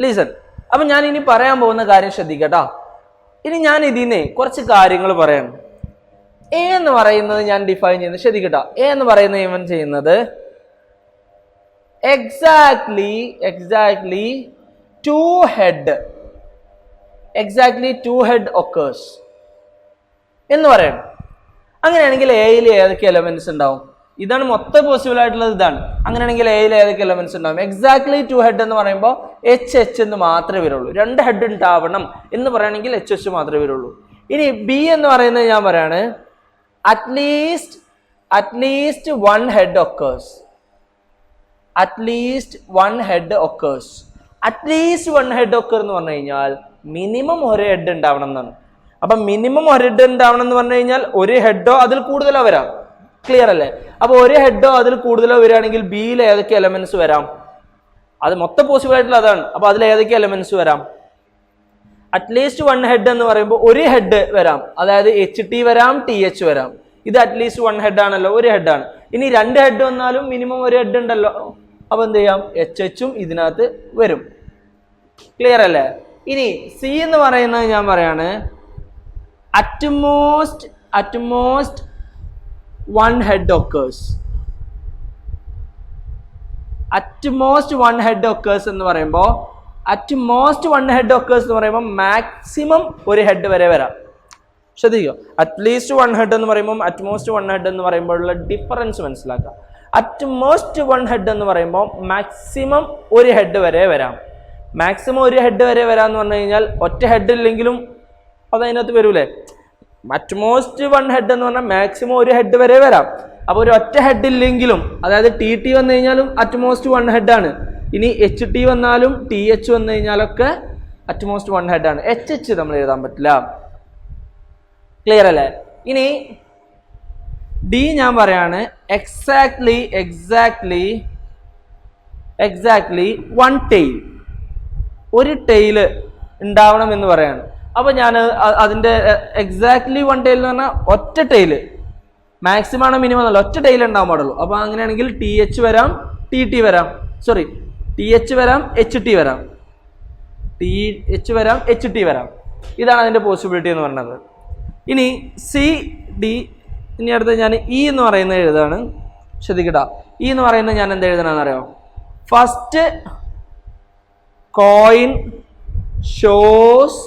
Listen. അപ്പൊ ഞാൻ ഇനി പറയാൻ പോകുന്ന കാര്യം ശ്രദ്ധിക്കട്ടോ. ഇനി ഞാൻ ഇതിനെ കുറച്ച് കാര്യങ്ങൾ പറയാം. എ എന്ന് പറയുന്നത് ഞാൻ ഡിഫൈൻ ചെയ്യുന്നത് ശ്രദ്ധിക്കട്ടോ. എ എന്ന് പറയുന്നത് ഇവൻ ചെയ്യുന്നത് exactly two head occurs എന്ന് പറയണം. അങ്ങനെയാണെങ്കിൽ എയിൽ ഏതൊക്കെ എലമെന്റ്സ് ഉണ്ടാവും? ഇതാണ് മൊത്തം പോസിബിൾ ആയിട്ടുള്ളത്. ഇതാണ്. അങ്ങനെയാണെങ്കിൽ എയിൽ ഏതൊക്കെ എലമെന്റ്സ് ഉണ്ടാവും? എക്സാക്ട്ലി 2 ഹെഡ് എന്ന് പറയുമ്പോൾ എച്ച് എന്ന് മാത്രമേ വരുള്ളൂ. 2 ഹെഡ് ഉണ്ടാവണം എന്ന് പറയുകയാണെങ്കിൽ എച്ച് മാത്രമേ വരുള്ളൂ. ഇനി ബി എന്ന് പറയുന്നത് ഞാൻ പറയാണ് at least one head occurs. At least one head occur എന്ന് പറഞ്ഞു കഴിഞ്ഞാൽ മിനിമം ഒരു ഹെഡ് ഉണ്ടാവണം എന്നാണ്. അപ്പൊ മിനിമം ഒരു ഹെഡ് ഉണ്ടാവണം എന്ന് പറഞ്ഞു കഴിഞ്ഞാൽ ഒരു ഹെഡോ അതിൽ കൂടുതലോ വരാം. ക്ലിയർ അല്ലേ? അപ്പൊ ഒരു ഹെഡോ അതിൽ കൂടുതലോ വരികയാണെങ്കിൽ ബിയിൽ ഏതൊക്കെ എലമെന്റ്സ് വരാം? അത് മൊത്തം പോസിബിൾ ആയിട്ടുള്ള അതാണ്. അപ്പൊ അതിൽ ഏതൊക്കെ എലമെന്റ്സ് വരാം? അറ്റ്ലീസ്റ്റ് 1 ഹെഡ് എന്ന് പറയുമ്പോൾ ഒരു ഹെഡ് വരാം. അതായത് HT വരാം, TH വരാം. ഇത് അറ്റ്ലീസ്റ്റ് 1 ഹെഡ് ആണല്ലോ, ഒരു ഹെഡാണ്. ഇനി 2 ഹെഡ് വന്നാലും മിനിമം ഒരു ഹെഡ് ഉണ്ടല്ലോ. അപ്പൊ എന്ത് ചെയ്യാം? HHും ഇതിനകത്ത് വരും. ക്ലിയർ അല്ലേ? ഇനി സി എന്ന് പറയുന്നത് ഞാൻ പറയാണ് utmost one head occurs. Utmost one head occurs എന്ന് പറയുമ്പോൾ മാക്സിമം ഒരു ഹെഡ് വരെ വരാം. ശ്രദ്ധിക്കുക. അറ്റ്ലീസ്റ്റ് 1 ഹെഡ് എന്ന് പറയുമ്പോൾ അറ്റ്മോസ്റ്റ് 1 ഹെഡ് എന്ന് പറയുമ്പോഴുള്ള ഡിഫറൻസ് മനസ്സിലാക്കുക. അറ്റ്മോസ്റ്റ് 1 ഹെഡ് എന്ന് പറയുമ്പോൾ മാക്സിമം ഒരു ഹെഡ് വരെ വരാം. മാക്സിമം ഒരു ഹെഡ് വരെ വരാമെന്ന് പറഞ്ഞു കഴിഞ്ഞാൽ ഒറ്റ ഹെഡ് ഇല്ലെങ്കിലും അത് അതിനകത്ത് വരൂലേ? അറ്റ്മോസ്റ്റ് 1 ഹെഡ് എന്ന് പറഞ്ഞാൽ മാക്സിമം ഒരു ഹെഡ് വരെ വരാം. അപ്പോൾ ഒരു ഒറ്റ ഹെഡ് ഇല്ലെങ്കിലും, അതായത് TT വന്നു കഴിഞ്ഞാലും അറ്റ്മോസ്റ്റ് 1 ഹെഡാണ്. ഇനി HT വന്നാലും TH വന്നു കഴിഞ്ഞാലൊക്കെ അറ്റ്മോസ്റ്റ് 1 ഹെഡാണ്. HH നമ്മൾ എഴുതാൻ പറ്റില്ല. ക്ലിയർ അല്ലേ? ഇനി ഡി ഞാൻ പറയാണ് എക്സാക്ട്ലി 1 ടെയിൽ. ഒരു ടെയില് ഉണ്ടാവണം എന്ന് പറയാണ്. അപ്പൊ ഞാൻ അതിന്റെ എക്സാക്ട്ലി 1 ടെയിൽ എന്ന് പറഞ്ഞാൽ ഒറ്റ ടെയില്. മാക്സിമം ആണോ മിനിമം അല്ല, ഒറ്റ ടെയിൽ ഉണ്ടാവാൻ പാടുള്ളൂ. അപ്പൊ അങ്ങനെയാണെങ്കിൽ TH വരാം, TT വരാം, TH വരാം, HT വരാം, TH വരാം, HT വരാം. ഇതാണ് അതിന്റെ പോസിബിലിറ്റി എന്ന് പറയുന്നത്. ഇനി സി ഡി. ഇനി അടുത്ത് ഞാൻ ഇ എന്ന് പറയുന്നത് എഴുതാണ്. ശ്രദ്ധിക്കട്ടോ. ഇ എന്ന് പറയുന്നത് ഞാൻ എന്താ എഴുതണമെന്ന് അറിയാമോ? First coin shows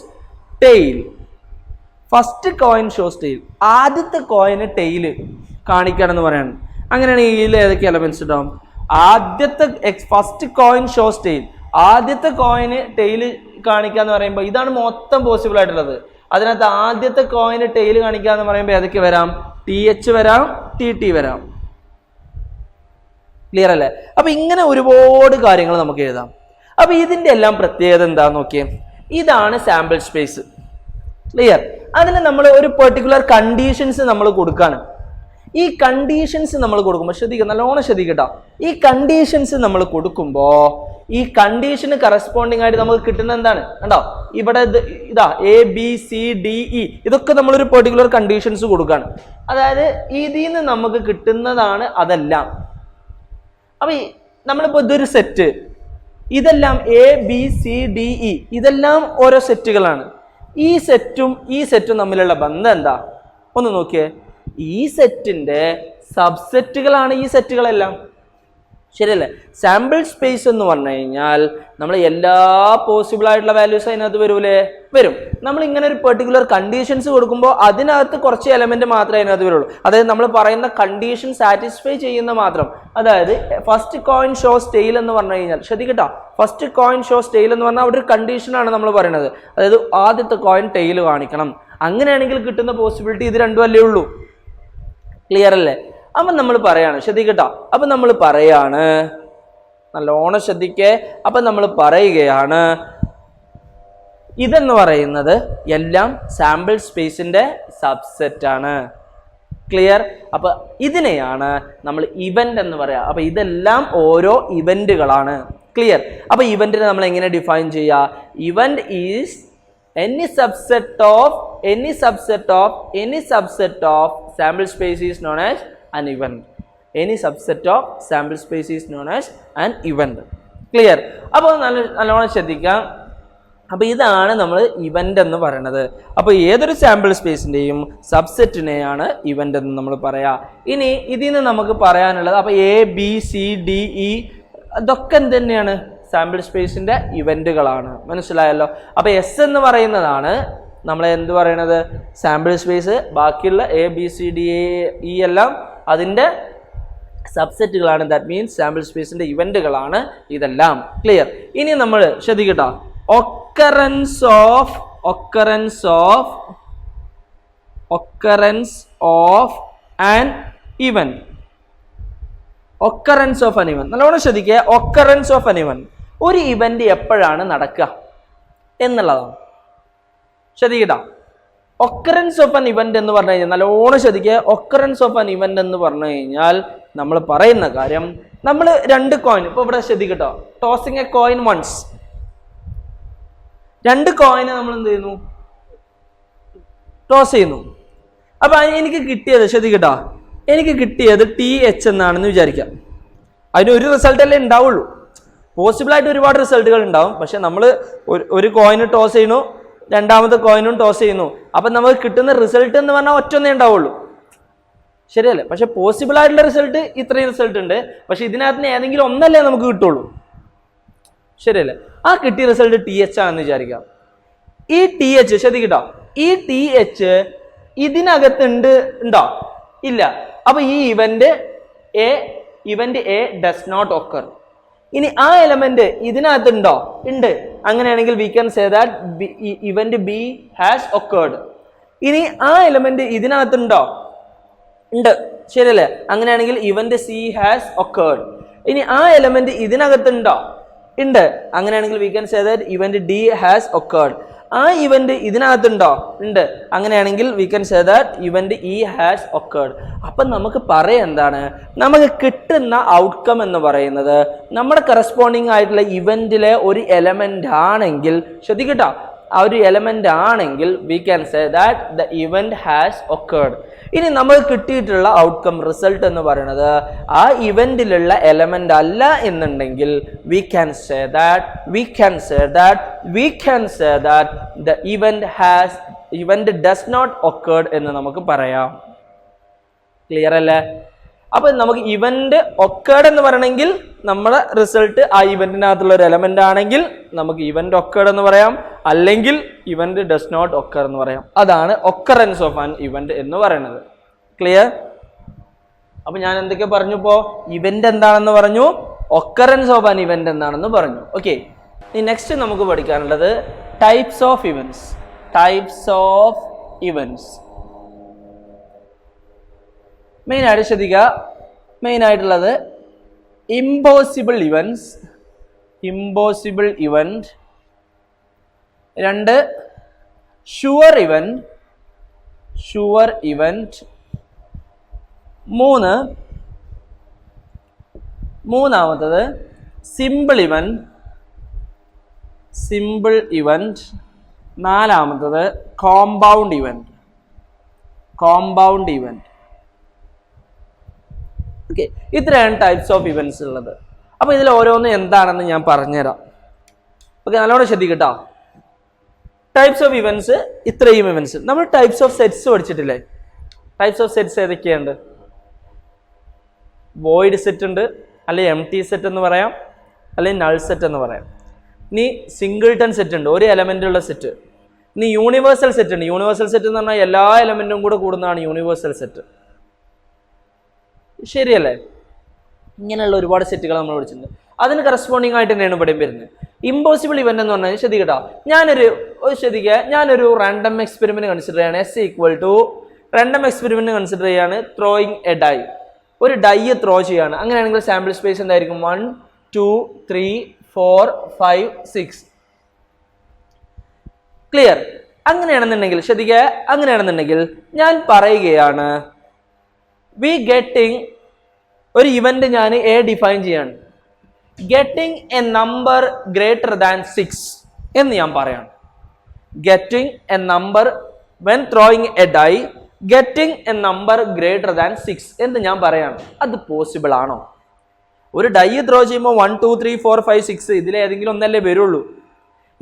tail. ആദ്യത്തെ കോയിന് ടെയില് കാണിക്കണം എന്ന് പറയാണ്. അങ്ങനെയാണെങ്കിൽ ഇതിൽ ഏതൊക്കെ എലമെന്റ്സ് ഉണ്ടാവും? First coin shows tail. ആദ്യത്തെ കോയിന് ടെയില് കാണിക്കുക എന്ന് പറയുമ്പോൾ ഇതാണ് മൊത്തം പോസിബിൾ ആയിട്ടുള്ളത്. അതിനകത്ത് ആദ്യത്തെ കോയിന് ടെയില് കാണിക്കുക എന്ന് പറയുമ്പോൾ ഏതൊക്കെ വരാം? TH വരാം, TT വരാം. ക്ലിയർ അല്ലേ? അപ്പൊ ഇങ്ങനെ ഒരുപാട് കാര്യങ്ങൾ നമുക്ക് എഴുതാം. അപ്പൊ ഇതിന്റെ എല്ലാം പ്രത്യേകത എന്താന്ന് നോക്കിയേ. ഇതാണ് സാമ്പിൾ സ്പേസ്. ക്ലിയർ? അതിന് നമ്മൾ ഒരു പെർട്ടിക്കുലർ കണ്ടീഷൻസ് നമ്മൾ കൊടുക്കാണ്. ഈ കണ്ടീഷൻസ് നമ്മൾ കൊടുക്കുമ്പോൾ ശ്രദ്ധിക്കുക, നല്ലോണം ശ്രദ്ധിക്കട്ടോ. ഈ കണ്ടീഷൻസ് നമ്മൾ കൊടുക്കുമ്പോൾ ഈ കണ്ടീഷന് കറസ്പോണ്ടിങ് ആയിട്ട് നമുക്ക് കിട്ടുന്ന എന്താണ്? കണ്ടോ? ഇവിടെ ഇതാ ABCDE ഇതൊക്കെ നമ്മളൊരു പെർട്ടിക്കുലർ കണ്ടീഷൻസ് കൊടുക്കുകയാണ്. അതായത് ഇതിൽ നിന്ന് നമുക്ക് കിട്ടുന്നതാണ് അതെല്ലാം. അപ്പൊ നമ്മളിപ്പോ ഇതൊരു സെറ്റ്, ഇതെല്ലാം ABCDE ഇതെല്ലാം ഓരോ സെറ്റുകളാണ്. ഈ സെറ്റും തമ്മിലുള്ള ബന്ധം എന്താ? ഒന്ന് നോക്കിയേ. ഈ സെറ്റിന്റെ സബ്സെറ്റുകളാണ് ഈ സെറ്റുകളെല്ലാം. ശരിയല്ലേ? സാമ്പിൾ സ്പേസ് എന്ന് പറഞ്ഞു കഴിഞ്ഞാൽ നമ്മൾ എല്ലാ പോസിബിൾ ആയിട്ടുള്ള വാല്യൂസ് അതിനകത്ത് വരൂലേ? വരും. നമ്മൾ ഇങ്ങനെ ഒരു പെർട്ടിക്കുലർ കണ്ടീഷൻസ് കൊടുക്കുമ്പോൾ അതിനകത്ത് കുറച്ച് എലമെന്റ് മാത്രമേ അതിനകത്ത് വരുള്ളൂ. അതായത് നമ്മൾ പറയുന്ന കണ്ടീഷൻ സാറ്റിസ്ഫൈ ചെയ്യുന്ന മാത്രം. അതായത് ഫസ്റ്റ് കോയിൻ ഷോസ് ടെയിൽ എന്ന് പറഞ്ഞു കഴിഞ്ഞാൽ ശ്രദ്ധിക്കട്ടോ. ഫസ്റ്റ് കോയിൻ ഷോസ് ടെയിൽ എന്ന് പറഞ്ഞാൽ അവിടെ ഒരു കണ്ടീഷനാണ് നമ്മൾ പറയുന്നത്. അതായത് ആദ്യത്തെ കോയിൻ ടെയിൽ കാണിക്കണം. അങ്ങനെയാണെങ്കിൽ കിട്ടുന്ന പോസിബിലിറ്റി ഇത് രണ്ടും അല്ലേ ഉള്ളൂ. ക്ലിയർ അല്ലേ? അപ്പൊ നമ്മൾ പറയാണ്, ശ്രദ്ധിക്കട്ടോ. അപ്പൊ നമ്മൾ പറയാണ്, നല്ലോണം ശ്രദ്ധിക്കേ. അപ്പൊ നമ്മൾ പറയുകയാണ് ഇതെന്ന് പറയുന്നത് എല്ലാം സാമ്പിൾ സ്പേസിന്റെ സബ്സെറ്റ് ആണ്. ക്ലിയർ? അപ്പൊ ഇതിനെയാണ് നമ്മൾ ഇവന്റ് എന്ന് പറയാ. അപ്പൊ ഇതെല്ലാം ഓരോ ഇവന്റുകളാണ്. ക്ലിയർ? അപ്പൊ ഇവന്റിനെ നമ്മൾ എങ്ങനെ ഡിഫൈൻ ചെയ്യാ? Event is any subset of sample space is known as an event. Any subset of sample space is known as an event. Clear? അപ്പോൾ നല്ലോണം ശ്രദ്ധിക്കാം. അപ്പോൾ ഇതാണ് നമ്മൾ ഇവന്റ് എന്ന് പറയുന്നത്. അപ്പോൾ ഏതൊരു സാമ്പിൾ സ്പേസിന്റെയും സബ്സെറ്റിനെയാണ് ഇവന്റ് എന്ന് നമ്മൾ പറയാ. ഇനി ഇതിൽ നിന്ന് നമുക്ക് പറയാനുള്ളത്, അപ്പോൾ A B C D E അതൊക്കെ എന്ത് തന്നെയാണ്? സാമ്പിൾ സ്പേസിന്റെ ഇവന്റുകളാണ്. മനസ്സിലായല്ലോ? അപ്പോൾ എസ് എന്ന് പറയുന്നതാണ് നമ്മൾ എന്ത് പറയണത്? Sample space. ബാക്കിയുള്ള A B C D E എല്ലാം അതിൻ്റെ സബ്സെറ്റുകളാണ്. ദാറ്റ് മീൻസ് സാമ്പിൾ സ്പേസിന്റെ ഇവന്റുകളാണ് ഇതെല്ലാം. ക്ലിയർ? ഇനി നമ്മൾ ശ്രദ്ധിക്കട്ടോ, occurrence of an event. occurrence of an event നല്ലോണം ശ്രദ്ധിക്കുക. occurrence of an event, ഒരു ഇവന്റ് എപ്പോഴാണ് നടക്കുക എന്നുള്ളതാണ്. ശ്രദ്ധിക്കട്ടോ, occurrence of an event എന്ന് പറഞ്ഞു കഴിഞ്ഞാൽ നല്ലോണം ശ്രദ്ധിക്കുക. occurrence of an event എന്ന് പറഞ്ഞു കഴിഞ്ഞാൽ നമ്മൾ പറയുന്ന കാര്യം, നമ്മൾ രണ്ട് കോയിൻ, ഇപ്പൊ ഇവിടെ ശ്രദ്ധിക്കട്ടോ, ടോസിങ് എ കോയിൻ വൺസ്, രണ്ട് കോയിനെ നമ്മൾ എന്ത് ചെയ്യുന്നു? ടോസ് ചെയ്യുന്നു. അപ്പൊ എനിക്ക് കിട്ടിയത്, ശ്രദ്ധിക്കട്ടോ, എനിക്ക് കിട്ടിയത് TH എന്നാണെന്ന് വിചാരിക്കാം. അതിന് ഒരു റിസൾട്ട് അല്ലേ ഉണ്ടാവുള്ളൂ. പോസിബിളായിട്ട് ഒരുപാട് റിസൾട്ടുകൾ ഉണ്ടാവും. പക്ഷെ നമ്മൾ ഒരു കോയിന് ടോസ് ചെയ്യുന്നു, രണ്ടാമത്തെ കോയിനും ടോസ് ചെയ്യുന്നു. അപ്പം നമുക്ക് കിട്ടുന്ന റിസൾട്ട് എന്ന് പറഞ്ഞാൽ ഒറ്റൊന്നേ ഉണ്ടാവുള്ളൂ. ശരിയല്ലേ? പക്ഷെ പോസിബിൾ ആയിട്ടുള്ള റിസൾട്ട് ഇത്രയും റിസൾട്ട് ഉണ്ട്. പക്ഷെ ഇതിനകത്ത് നിന്ന് ഏതെങ്കിലും ഒന്നല്ലേ നമുക്ക് കിട്ടുള്ളൂ. ശരിയല്ലേ? ആ കിട്ടിയ റിസൾട്ട് TH ആണെന്ന് വിചാരിക്കാം. ഈ TH ശ്രദ്ധിക്കട്ടോ, ഈ TH ഇതിനകത്ത് ഉണ്ടോ? ഇല്ല. അപ്പൊ ഈ event A does not occur. ഇനി ആ എലമെന്റ് ഇതിനകത്ത് ഉണ്ടോ? ഉണ്ട്. അങ്ങനെയാണെങ്കിൽ we can say that event B has occurred. ഇനി ആ എലമെന്റ് ഇതിനകത്തുണ്ടോ? ഉണ്ട്. ശരിയല്ലേ? അങ്ങനെയാണെങ്കിൽ ഇവന്റ് സി ഹാസ് ഒക്കേർഡ്. ഇനി ആ എലമെന്റ് ഇതിനകത്തുണ്ടോ? ഉണ്ട്. അങ്ങനെയാണെങ്കിൽ we can say that event D has occurred. ആ ഇവന്റ് ഇതിനകത്തുണ്ടോ? ഉണ്ട്. അങ്ങനെയാണെങ്കിൽ we can say that event E has occurred. അപ്പം നമുക്ക് പറയാം എന്താണ്? നമുക്ക് കിട്ടുന്ന ഔട്ട്കം എന്ന് പറയുന്നത് നമ്മുടെ കറസ്പോണ്ടിങ് ആയിട്ടുള്ള ഇവന്റിലെ ഒരു എലമെന്റ് ആണെങ്കിൽ, ശ്രദ്ധിക്കട്ടോ, ആ ഒരു എലമെന്റ് ആണെങ്കിൽ V can say that the event has occurred. ഇനി നമുക്ക് കിട്ടിയിട്ടുള്ള ഔട്ട്കം റിസൾട്ട് എന്ന് പറയുന്നത് ആ ഇവന്റിലുള്ള എലമെന്റ് അല്ല എന്നുണ്ടെങ്കിൽ we can say that the event does not occurred എന്ന് നമുക്ക് പറയാം. ക്ലിയർ അല്ലേ? അപ്പൊ നമുക്ക് ഇവന്റ് ഒക്കേർഡ് എന്ന് പറയണമെങ്കിൽ നമ്മുടെ റിസൾട്ട് ആ ഇവന്റിനകത്തുള്ള ഒരു എലമെന്റ് ആണെങ്കിൽ നമുക്ക് ഇവന്റ് ഒക്കേർഡ് എന്ന് പറയാം, അല്ലെങ്കിൽ ഇവന്റ് ഡസ് നോട്ട് ഒക്കർ എന്ന് പറയാം. അതാണ് ഒക്കറൻസ് ഓഫ് ആൻ ഇവന്റ് എന്ന് പറയുന്നത്. ക്ലിയർ? അപ്പൊ ഞാൻ എന്തൊക്കെ പറഞ്ഞു? ഇപ്പോ ഇവന്റ് എന്താണെന്ന് പറഞ്ഞു, ഒക്കറൻസ് ഓഫ് ആൻ ഇവന്റ് എന്താണെന്ന് പറഞ്ഞു. ഓക്കെ, ഇനി നെക്സ്റ്റ് നമുക്ക് പഠിക്കാനുള്ളത് ടൈപ്സ് ഓഫ് ഇവന്റ്സ്. മെയിൻ ആയിട്ട് ശ്രദ്ധിക്കുക, മെയിൻ ആയിട്ടുള്ളത് ഇമ്പോസിബിൾ ഇവന്റ്, രണ്ട് ഷുവർ ഇവന്റ്, മൂന്നാമത്തത് സിമ്പിൾ ഇവന്റ്, നാലാമത്തത് കോമ്പൗണ്ട് ഇവന്റ്. ഓക്കെ, ഇത്രയാണ് ടൈപ്സ് ഓഫ് ഇവന്റ്സ് ഉള്ളത്. അപ്പൊ ഇതിൽ ഓരോന്നും എന്താണെന്ന് ഞാൻ പറഞ്ഞുതരാം. ഓക്കെ, നല്ലോണം ശ്രദ്ധിക്കട്ടോ. ടൈപ്സ് ഓഫ് ഇവന്റ്സ്, ഇത്രയും ഇവന്റ്സ്. നമ്മൾ ടൈപ്സ് ഓഫ് സെറ്റ്സ് പഠിച്ചിട്ടില്ലേ? ടൈപ്സ് ഓഫ് സെറ്റ്സ് ഏതൊക്കെയുണ്ട്? വോയിഡ് സെറ്റ് ഉണ്ട്, അല്ലെങ്കിൽ എംപ്റ്റി സെറ്റ് എന്ന് പറയാം, അല്ലെങ്കിൽ നൾ സെറ്റ് എന്ന് പറയാം. ഇനി സിംഗിൾട്ടൺ സെറ്റ് ഉണ്ട്, ഒരു എലമെന്റ് ഉള്ള സെറ്റ്. ഇനി യൂണിവേഴ്സൽ സെറ്റ് ഉണ്ട്. യൂണിവേഴ്സൽ സെറ്റ് എന്ന് പറഞ്ഞാൽ എല്ലാ എലമെന്റും കൂടെ കൂടുന്നതാണ് യൂണിവേഴ്സൽ സെറ്റ്. ശരിയല്ലേ? ഇങ്ങനെയുള്ള ഒരുപാട് സെറ്റുകൾ നമ്മൾ പഠിച്ചിട്ടുണ്ട്. അതിന് കറസ്പോണ്ടിങ് ആയിട്ട് തന്നെയാണ് ഇവിടെ വരുന്നത്. ഇമ്പോസിബിൾ ഇവന്റ് എന്ന് പറഞ്ഞാൽ ശ്രദ്ധിക്കട്ടോ, ഞാനൊരു റാൻഡം എക്സ്പെരിമെന്റ് കൺസിഡർ ചെയ്യാണ്. S equal to random experiment consider ചെയ്യാണ്, ത്രോയിങ് എ ഡൈ, ഒരു ഡൈ ത്രോ ചെയ്യാണ്. അങ്ങനെയാണെങ്കിൽ സാമ്പിൾ സ്പേസ് എന്തായിരിക്കും? 1 2 3 4 5 6. ക്ലിയർ? അങ്ങനെയാണെന്നുണ്ടെങ്കിൽ ശ്രദ്ധിക്കുക, അങ്ങനെയാണെന്നുണ്ടെങ്കിൽ ഞാൻ പറയുകയാണ്, വി ഗെറ്റിംഗ് ഒരു ഇവന്റ് ഞാൻ എ ഡിഫൈൻ ചെയ്യാണ്, getting a number greater than 6 എന്ന് ഞാൻ പറയാണ്. Getting a number when throwing a die, getting a number greater than 6 എന്ന് ഞാൻ പറയാണ്. അത് പോസിബിൾ ആണോ? ഒരു ഡൈ ത്രോ ചെയ്യുമ്പോൾ 1 2 3 4 5 6 ഇതിലേതെങ്കിലും ഒന്നല്ലേ വരുള്ളൂ.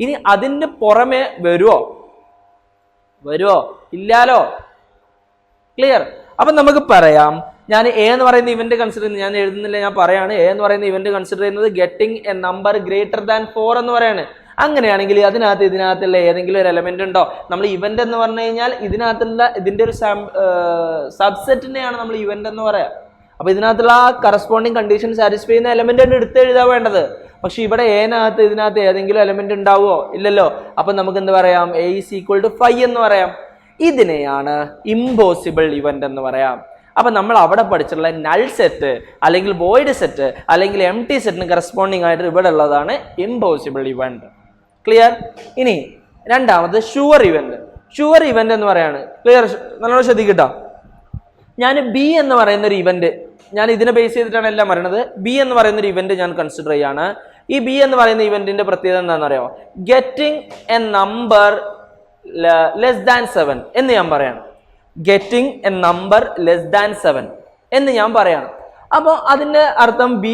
ഇനി അതിന് പുറമെ വരുമോ ഇല്ലാലോ. ക്ലിയർ? അപ്പൊ നമുക്ക് പറയാം, ഞാൻ എ എന്ന് പറയുന്ന ഇവന്റ് കൺസിഡർ ചെയ്യുന്നത്, ഞാൻ എഴുതുന്നില്ല, ഞാൻ പറയാണ്, എ എന്ന് പറയുന്ന ഇവന്റ് കൺസിഡർ ചെയ്യുന്നത് getting a number greater than 4 എന്ന് പറയാണ്. അങ്ങനെയാണെങ്കിൽ ഇതിനകത്തുള്ള ഏതെങ്കിലും ഒരു എലമെന്റ് ഉണ്ടോ? നമ്മൾ ഇവന്റ് എന്ന് പറഞ്ഞു കഴിഞ്ഞാൽ ഇതിന്റെ ഒരു സബ്സെറ്റിനെയാണ് നമ്മൾ ഇവന്റ് എന്ന് പറയാം. അപ്പൊ ഇതിനകത്തുള്ള ആ കറസ്പോണ്ടിങ് കണ്ടീഷൻ സാറ്റിസ്ഫൈ ചെയ്യുന്ന എലമെന്റ് എടുത്ത് എഴുതാൻ വേണ്ടത്. പക്ഷെ ഇവിടെ ഇതിനകത്ത് ഏതെങ്കിലും എലമെന്റ് ഉണ്ടാവുമോ? ഇല്ലല്ലോ. അപ്പൊ നമുക്ക് എന്ത് പറയാം? എ ഈസ് ഈക്വൽ ടു 5 എന്ന് പറയാം. ഇതിനെയാണ് ഇമ്പോസിബിൾ ഇവന്റ് എന്ന് പറയാം. അപ്പൊ നമ്മൾ അവിടെ പഠിച്ചിട്ടുള്ള നൾ സെറ്റ് അല്ലെങ്കിൽ വോയിഡ് സെറ്റ് അല്ലെങ്കിൽ എം ടി സെറ്റിന് കറസ്പോണ്ടിങ് ആയിട്ട് ഇവിടെ ഉള്ളതാണ് ഇമ്പോസിബിൾ ഇവന്റ്. ക്ലിയർ? ഇനി രണ്ടാമത് ഷുവർ ഇവന്റ്. ഷുവർ ഇവന്റ് എന്ന് പറയാണ്. ക്ലിയർ? നല്ലോണം ശ്രദ്ധിക്കട്ടോ. ഞാൻ ബി എന്ന് പറയുന്ന ഒരു ഇവന്റ്, ഞാൻ ഇതിനെ ബേസ് ചെയ്തിട്ടാണ് എല്ലാം പറയുന്നത്. ബി എന്ന് പറയുന്ന ഒരു ഇവന്റ് ഞാൻ കൺസിഡർ ചെയ്യാണ്. ഈ ബി എന്ന് പറയുന്ന ഇവന്റിന്റെ പ്രത്യേകത എന്താണെന്ന് അറിയാമോ? Getting a number less than 7 എന്ന് ഞാൻ പറയാണ്. Getting a number less than 7 എന്ന് ഞാൻ പറയാണ്. അപ്പോൾ അതിന്റെ അർത്ഥം ബി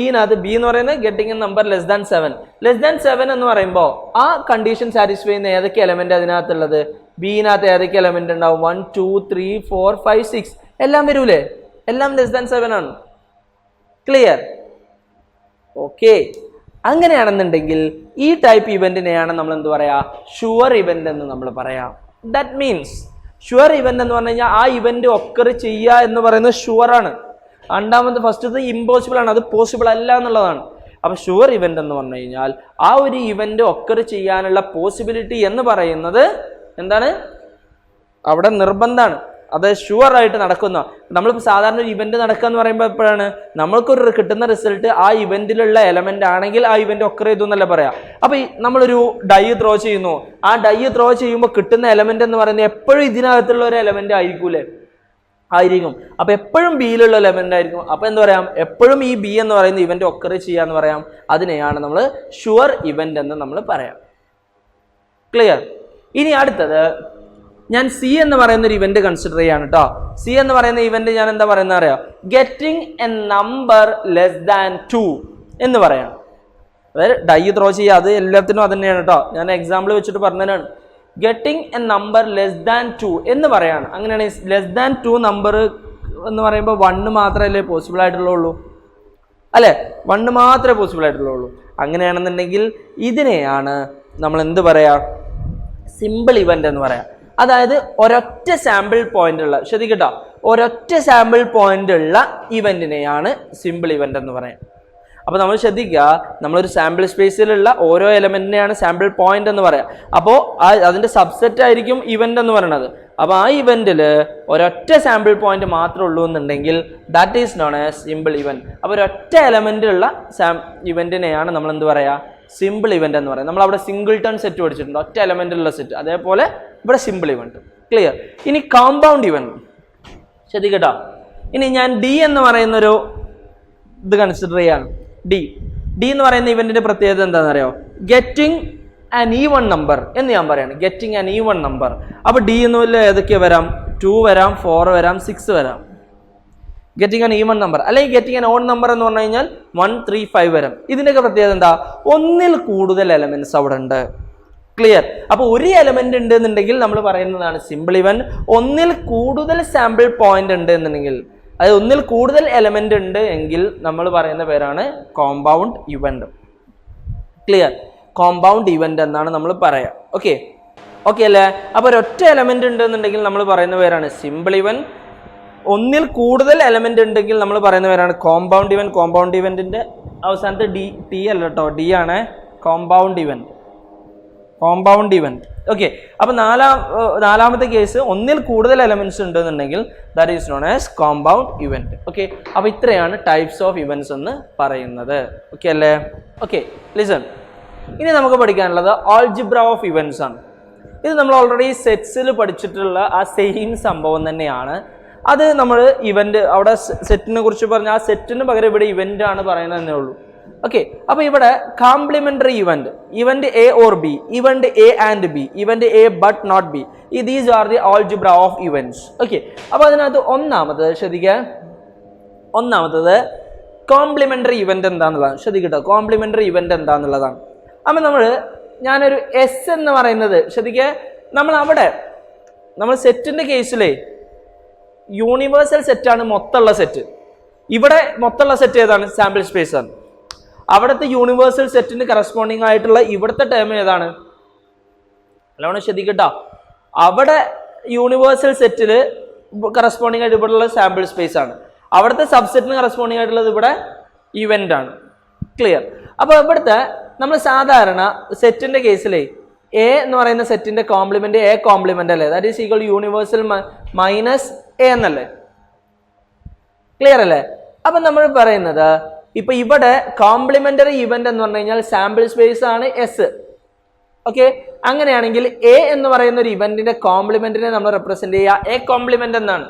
എന്ന് പറയുന്നത് getting a number less than 7. Less than 7 എന്ന് പറയുമ്പോൾ ആ കണ്ടീഷൻ സാറ്റിസ്ഫൈ ചെയ്യുന്ന ഏതൊക്കെ എലമെന്റ് അതിനകത്തുള്ളത്? ബിനകത്ത് ഏതൊക്കെ എലമെന്റ് ഉണ്ടാവും? 1 2 3 4 5 6 എല്ലാം വരൂലേ? എല്ലാം ലെസ് ദാൻ 7 ആണ്. ക്ലിയർ? ഓക്കെ. അങ്ങനെയാണെന്നുണ്ടെങ്കിൽ ഈ ടൈപ്പ് ഇവന്റിനെയാണ് നമ്മൾ എന്ത് പറയാ? ഷുവർ ഇവന്റ് എന്ന് നമ്മൾ പറയാം. ദാറ്റ് മീൻസ് ഷുവർ ഇവന്റ് എന്ന് പറഞ്ഞു കഴിഞ്ഞാൽ ആ ഇവന്റ് ഒക്കർ ചെയ്യുക എന്ന് പറയുന്നത് ഷുവർ ആണ്. രണ്ടാമത് ഫസ്റ്റത്തെ ഇമ്പോസിബിൾ ആണ്, അത് പോസിബിൾ അല്ല എന്നുള്ളതാണ്. അപ്പൊ ഷുവർ ഇവന്റ് എന്ന് പറഞ്ഞു കഴിഞ്ഞാൽ ആ ഒരു ഇവന്റ് ഒക്കർ ചെയ്യാനുള്ള പോസിബിലിറ്റി എന്ന് പറയുന്നത് എന്താണ്? അവിടെ നിർബന്ധമാണ്, അത് ഷുവർ ആയിട്ട് നടക്കുന്ന. നമ്മളിപ്പോൾ സാധാരണ ഒരു ഇവന്റ് നടക്കുക എന്ന് പറയുമ്പോൾ എപ്പോഴാണ് നമ്മൾക്കൊരു കിട്ടുന്ന റിസൾട്ട് ആ ഇവന്റിലുള്ള എലമെന്റ് ആണെങ്കിൽ ആ ഇവന്റ് ഒക്കർ ചെയ്തു എന്നല്ല പറയാം. അപ്പൊ നമ്മളൊരു ഡൈ ത്രോ ചെയ്യുന്നു, ആ ഡൈ ത്രോ ചെയ്യുമ്പോൾ കിട്ടുന്ന എലമെന്റ് എന്ന് പറയുന്നത് എപ്പോഴും ഇതിനകത്തുള്ള ഒരു എലമെന്റ് ആയിരിക്കും. അപ്പൊ എപ്പോഴും ബിയിലുള്ള എലമെന്റ് ആയിരിക്കും. അപ്പൊ എന്താ പറയാം? എപ്പോഴും ഈ ബി എന്ന് പറയുന്ന ഇവന്റ് ഒക്കർ ചെയ്യാന്ന് പറയാം. അതിനെയാണ് നമ്മൾ ഷുവർ ഇവന്റ് എന്ന് നമ്മൾ പറയാം. ക്ലിയർ? ഇനി അടുത്തത് ഞാൻ സി എന്ന് പറയുന്ന ഒരു ഇവന്റ് കൺസിഡർ ചെയ്യാണ് കേട്ടോ. സി എന്ന് പറയുന്ന ഇവന്റ് ഞാൻ എന്താ പറയുന്നത് അറിയാം? Getting a number less than 2 എന്ന് പറയാം. അതായത് ഡൈ ത്രോ ചെയ്യുക, അത് എല്ലാത്തിനും അത് തന്നെയാണ് കേട്ടോ. ഞാൻ എക്സാമ്പിൾ വെച്ചിട്ട് പറഞ്ഞതാണ്. Getting a number less than 2 എന്ന് പറയാണ്. അങ്ങനെയാണ് ലെസ് ദാൻ 2 നമ്പർ എന്ന് പറയുമ്പോൾ 1 മാത്രമല്ലേ പോസിബിൾ ആയിട്ടുള്ളൂ അല്ലേ? 1 മാത്രമേ പോസിബിൾ ആയിട്ടുള്ളൂ. അങ്ങനെയാണെന്നുണ്ടെങ്കിൽ ഇതിനെയാണ് നമ്മൾ എന്ത് പറയാ? സിമ്പിൾ ഇവന്റ് എന്ന് പറയാം. അതായത് ഒരൊറ്റ സാമ്പിൾ പോയിന്റ് ഉള്ള, ശ്രദ്ധിക്കട്ടോ, ഒരൊറ്റ സാമ്പിൾ പോയിന്റ് ഉള്ള ഇവന്റിനെയാണ് സിമ്പിൾ ഇവന്റ് എന്ന് പറയാം. അപ്പൊ നമ്മൾ ശ്രദ്ധിക്കുക, നമ്മളൊരു സാമ്പിൾ സ്പേസിലുള്ള ഓരോ എലമെന്റിനെയാണ് സാമ്പിൾ പോയിന്റ് എന്ന് പറയാം. അപ്പോൾ അതിന്റെ സബ്സെറ്റ് ആയിരിക്കും ഇവന്റ് എന്ന് പറയുന്നത്. അപ്പൊ ആ ഇവന്റിൽ ഒരൊറ്റ സാമ്പിൾ പോയിന്റ് മാത്രമേ ഉള്ളൂ എന്നുണ്ടെങ്കിൽ that is known as simple event. അപ്പോൾ ഒരൊറ്റ എലമെന്റുള്ള ഇവന്റിനെയാണ് നമ്മൾ എന്ത് പറയാ? സിമ്പിൾ ഇവന്റ് എന്ന് പറയാം. നമ്മൾ അവിടെ സിംഗിൾട്ടൺ സെറ്റ് പഠിച്ചിട്ടുണ്ട്, ഒറ്റ എലമെന്റുള്ള സെറ്റ്. അതേപോലെ ഇവിടെ സിമ്പിൾ ഇവന്റ്. ക്ലിയർ? ഇനി കോമ്പൗണ്ട് ഇവന്റ് ശ്രദ്ധിക്കട്ടോ. ഇനി ഞാൻ ഡി എന്ന് പറയുന്നൊരു ഇത് കൺസിഡർ ചെയ്യാണ്. ഡി എന്ന് പറയുന്ന ഇവന്റിന്റെ പ്രത്യേകത എന്താണെന്ന് അറിയോ? ഗെറ്റിംഗ് ആൻ ഈവൺ നമ്പർ എന്ന് ഞാൻ പറയാണ്. Getting an even number. അപ്പൊ ഡി എന്നുള്ള ഏതൊക്കെയാ വരാം? 2 വരാം, 4 വരാം, 6 വരാം. ഗെറ്റിംഗ് ആൻ ഈവൺ നമ്പർ അല്ലെങ്കിൽ ഗെറ്റിംഗ് ആൻ ഓൺ നമ്പർ എന്ന് പറഞ്ഞു കഴിഞ്ഞാൽ 1 3 5 വരാം. ഇതിന്റെയൊക്കെ പ്രത്യേകത എന്താ? ഒന്നിൽ കൂടുതൽ എലമെന്റ്സ് അവിടെ ഉണ്ട്. ക്ലിയർ? അപ്പൊ ഒരു എലമെന്റ് ഉണ്ട് എന്നുണ്ടെങ്കിൽ നമ്മൾ പറയുന്നതാണ് സിമ്പിൾ ഇവന്റ്. ഒന്നിൽ കൂടുതൽ സാമ്പിൾ പോയിന്റ് ഉണ്ട് എന്നുണ്ടെങ്കിൽ, അതായത് ഒന്നിൽ കൂടുതൽ എലമെന്റ് ഉണ്ട് എങ്കിൽ നമ്മൾ പറയുന്ന പേരാണ് compound event. Clear? Compound event എന്നാണ് നമ്മൾ പറയാം. ഓക്കെ അല്ലേ? അപ്പൊ ഒരൊറ്റ എലമെന്റ് ഉണ്ട് എന്നുണ്ടെങ്കിൽ നമ്മൾ പറയുന്ന പേരാണ് സിമ്പിൾ ഇവന്റ്. ഒന്നിൽ കൂടുതൽ എലമെന്റ് ഉണ്ടെങ്കിൽ നമ്മൾ പറയുന്ന പേരാണ് കോമ്പൗണ്ട് ഇവന്റ്. കോമ്പൗണ്ട് ഇവന്റിന്റെ അവസാനത്തെ ടി അല്ല കേട്ടോ, ഡി ആണ് കോമ്പൗണ്ട് ഇവന്റ്. ഓക്കെ. അപ്പൊ നാലാമത്തെ കേസ് ഒന്നിൽ കൂടുതൽ എലമെന്റ്സ് ഉണ്ടെന്നുണ്ടെങ്കിൽ that is known as compound event. Okay. അപ്പൊ ഇത്രയാണ് ടൈപ്സ് ഓഫ് ഇവന്റ്സ് എന്ന് പറയുന്നത്. ഓക്കെ അല്ലേ? Okay, listen. ഇനി നമുക്ക് പഠിക്കാനുള്ളത് ആൾജിബ്ര ഓഫ് ഇവന്റ്സ് ആണ്. ഇത് നമ്മൾ ഓൾറെഡി സെറ്റ്സിൽ പഠിച്ചിട്ടുള്ള ആ സെയിം സംഭവം തന്നെയാണ്. അത് നമ്മൾ ഇവന്റ് അവിടെ സെറ്റിനെ കുറിച്ച് പറഞ്ഞ ആ സെറ്റിന് പകരം ഇവിടെ ഇവന്റ് ആണ് പറയുന്നതേ ഉള്ളൂ. ഓക്കെ. അപ്പൊ ഇവിടെ complementary event A or B, event A and B, event A but not B, these are the algebra of events. Okay. അപ്പൊ അതിനകത്ത് ഒന്നാമത്തത് ശ്രദ്ധിക്കുക, ഒന്നാമത്തത് കോംപ്ലിമെന്ററി ഇവന്റ് എന്താന്നുള്ളതാണ്. ശ്രദ്ധിക്കട്ടോ, കോംപ്ലിമെന്ററി ഇവന്റ് എന്താന്നുള്ളതാണ്. അപ്പം ഞാനൊരു എസ് എന്ന് പറയുന്നത് ശ്രദ്ധിക്കുക, നമ്മൾ സെറ്റിന്റെ കേസിലെ യൂണിവേഴ്സൽ സെറ്റാണ് മൊത്തമുള്ള സെറ്റ്. ഇവിടെ മൊത്തമുള്ള സെറ്റ് ഏതാണ്? സാമ്പിൾ സ്പേസ് ആണ്. അവിടുത്തെ യൂണിവേഴ്സൽ സെറ്റിന് കറസ്പോണ്ടിങ് ആയിട്ടുള്ള ഇവിടുത്തെ ടേം ഏതാണ്? നല്ലോണം ശ്രദ്ധിക്കട്ടോ, അവിടെ യൂണിവേഴ്സൽ സെറ്റിൽ കറസ്പോണ്ടിങ് ആയിട്ട് ഇവിടെയുള്ള സാമ്പിൾ സ്പേസ് ആണ്. അവിടുത്തെ സബ്സെറ്റിന് കറസ്പോണ്ടിങ് ആയിട്ടുള്ളത് ഇവിടെ ഇവന്റ് ആണ്. ക്ലിയർ? അപ്പോൾ ഇവിടുത്തെ നമ്മൾ സാധാരണ സെറ്റിന്റെ കേസിലെ എ എന്ന് പറയുന്ന സെറ്റിന്റെ കോംപ്ലിമെന്റ് എ കോംപ്ലിമെന്റ് അല്ലേ? That is equal universal minus A എന്നല്ലേ? ക്ലിയർ അല്ലേ? അപ്പൊ നമ്മൾ പറയുന്നത് ഇപ്പൊ ഇവിടെ കോംപ്ലിമെന്ററി ഇവന്റ് എന്ന് പറഞ്ഞു കഴിഞ്ഞാൽ സാമ്പിൾ സ്പേസ് ആണ് എസ്. ഓക്കെ, അങ്ങനെയാണെങ്കിൽ എ എന്ന് പറയുന്ന ഒരു ഇവന്റിന്റെ കോംപ്ലിമെന്റിനെ നമ്മൾ റെപ്രസെന്റ് ചെയ്യുക എ കോംപ്ലിമെന്റ് എന്നാണ്.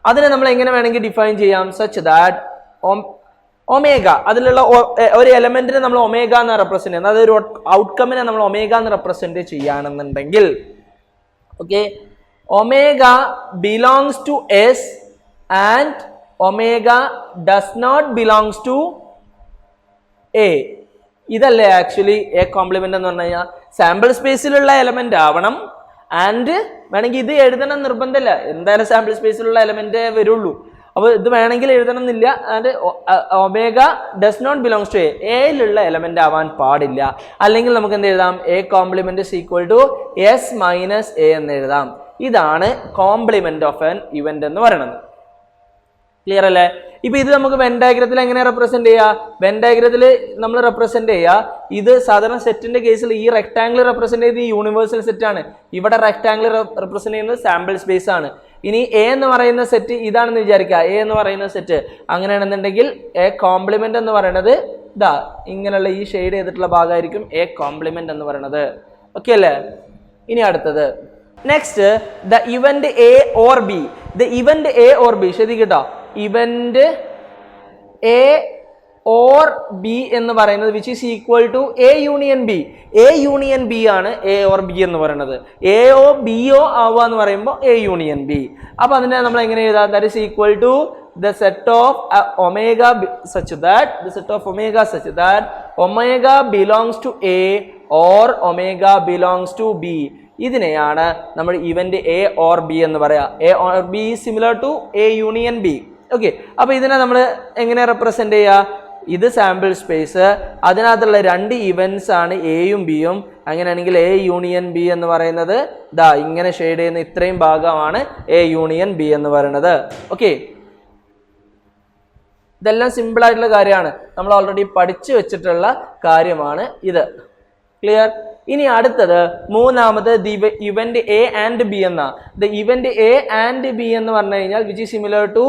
അതിനെ നമ്മൾ എങ്ങനെ വേണമെങ്കിൽ ഡിഫൈൻ ചെയ്യാം? സച്ച് ദാറ്റ് ഒമേഗ, അതിലുള്ള ഒരു എലമെന്റിനെ നമ്മൾ ഒമേഗ എന്ന് റെപ്രസെന്റ് ചെയ്യുന്നത്, അതൊരു ഔട്ട്കമ്മിനെ നമ്മൾ ഒമേഗ എന്ന് റെപ്രസെന്റ് ചെയ്യുകയാണെന്നുണ്ടെങ്കിൽ okay, omega belongs to S and omega does not belongs to A. ഇതല്ലേ ആക്ച്വലി എ കോംപ്ലിമെന്റ് എന്ന് പറഞ്ഞു കഴിഞ്ഞാൽ? സാമ്പിൾ സ്പേസിലുള്ള എലമെന്റ് ആവണം ആൻഡ് വേണമെങ്കിൽ ഇത് എഴുതണം നിർബന്ധമില്ല, എന്തായാലും സാമ്പിൾ സ്പേസിലുള്ള എലമെന്റ് വരുള്ളൂ. അപ്പോൾ ഇത് വേണമെങ്കിൽ എഴുതണം എന്നില്ല. And omega does not belongs to A, എയിലുള്ള എലമെന്റ് ആവാൻ പാടില്ല. അല്ലെങ്കിൽ നമുക്ക് എന്ത് എഴുതാം? A complement is equal to S minus A എന്ന് എഴുതാം. ഇതാണ് കോംപ്ലിമെന്റ് ഓഫ് ആൻ ഇവന്റ് എന്ന് പറയുന്നത്. ക്ലിയർ അല്ലേ? ഇപ്പൊ ഇത് നമുക്ക് വെൻ ഡയഗ്രത്തിൽ എങ്ങനെ റെപ്രസെന്റ് ചെയ്യുക? വെൻ ഡയഗ്രത്തിൽ നമ്മൾ റെപ്രസെന്റ് ചെയ്യുക, ഇത് സാധാരണ സെറ്റിന്റെ കേസിൽ ഈ റെക്ടാംഗിൾ റെപ്രസെന്റ് ചെയ്ത് ഈ യൂണിവേഴ്സൽ സെറ്റ് ആണ്. ഇവിടെ റെക്ടാംഗിൾ റെപ്രസെന്റ് ചെയ്യുന്നത് സാമ്പിൾ സ്പേസ് ആണ്. ഇനി എ എന്ന് പറയുന്ന സെറ്റ് ഇതാണെന്ന് വിചാരിക്കുക, എ എന്ന് പറയുന്ന സെറ്റ്. അങ്ങനെയാണെന്നുണ്ടെങ്കിൽ എ കോംപ്ലിമെന്റ് എന്ന് പറയുന്നത് ഇതാ ഇങ്ങനെയുള്ള ഈ ഷെയ്ഡ് ചെയ്തിട്ടുള്ള ഭാഗമായിരിക്കും എ കോംപ്ലിമെന്റ് എന്ന് പറയുന്നത്. ഓക്കെ അല്ലേ? ഇനി അടുത്തത് next the event A or B. The event A or B ശ്രദ്ധിക്കട്ടോ, ഇവന്റ് എ ഓർ ബി എന്ന് പറയുന്നത് which is equal to A union B. A union B ആണ് എ ഓർ ബി എന്ന് പറയുന്നത്. എയോ ബിയോ ആവുക എന്ന് പറയുമ്പോൾ എ യൂണിയൻ ബി. അപ്പൊ അതിനെ നമ്മൾ എങ്ങനെ എഴുതാം? That is equal to the set of omega such that omega belongs to A or omega belongs to B. ഇതിനെയാണ് നമ്മൾ ഇവന്റ് എ ഓർ ബി എന്ന് പറയാ. A or B similar to A union B. Okay, അപ്പൊ ഇതിനെ നമ്മൾ എങ്ങനെ represent ചെയ്യുക? ഇത് സാമ്പിൾ സ്പേസ്, അതിനകത്തുള്ള രണ്ട് ഇവന്റ്സ് ആണ് എയും ബിയും. അങ്ങനെയാണെങ്കിൽ എ യൂണിയൻ ബി എന്ന് പറയുന്നത് ദാ ഇങ്ങനെ ഷെയ്ഡ് ചെയ്യുന്ന ഇത്രയും ഭാഗമാണ് എ യൂണിയൻ ബി എന്ന് പറയുന്നത്. ഓക്കെ, ഇതെല്ലാം സിമ്പിൾ ആയിട്ടുള്ള കാര്യമാണ്, നമ്മൾ ഓൾറെഡി പഠിച്ചു വെച്ചിട്ടുള്ള കാര്യമാണ് ഇത്. ക്ലിയർ? ഇനി അടുത്തത് മൂന്നാമത് ഇവന്റ് എ ആൻഡ് ബി എന്ന. The event A and B എന്ന് പറഞ്ഞു കഴിഞ്ഞാൽ which is similar to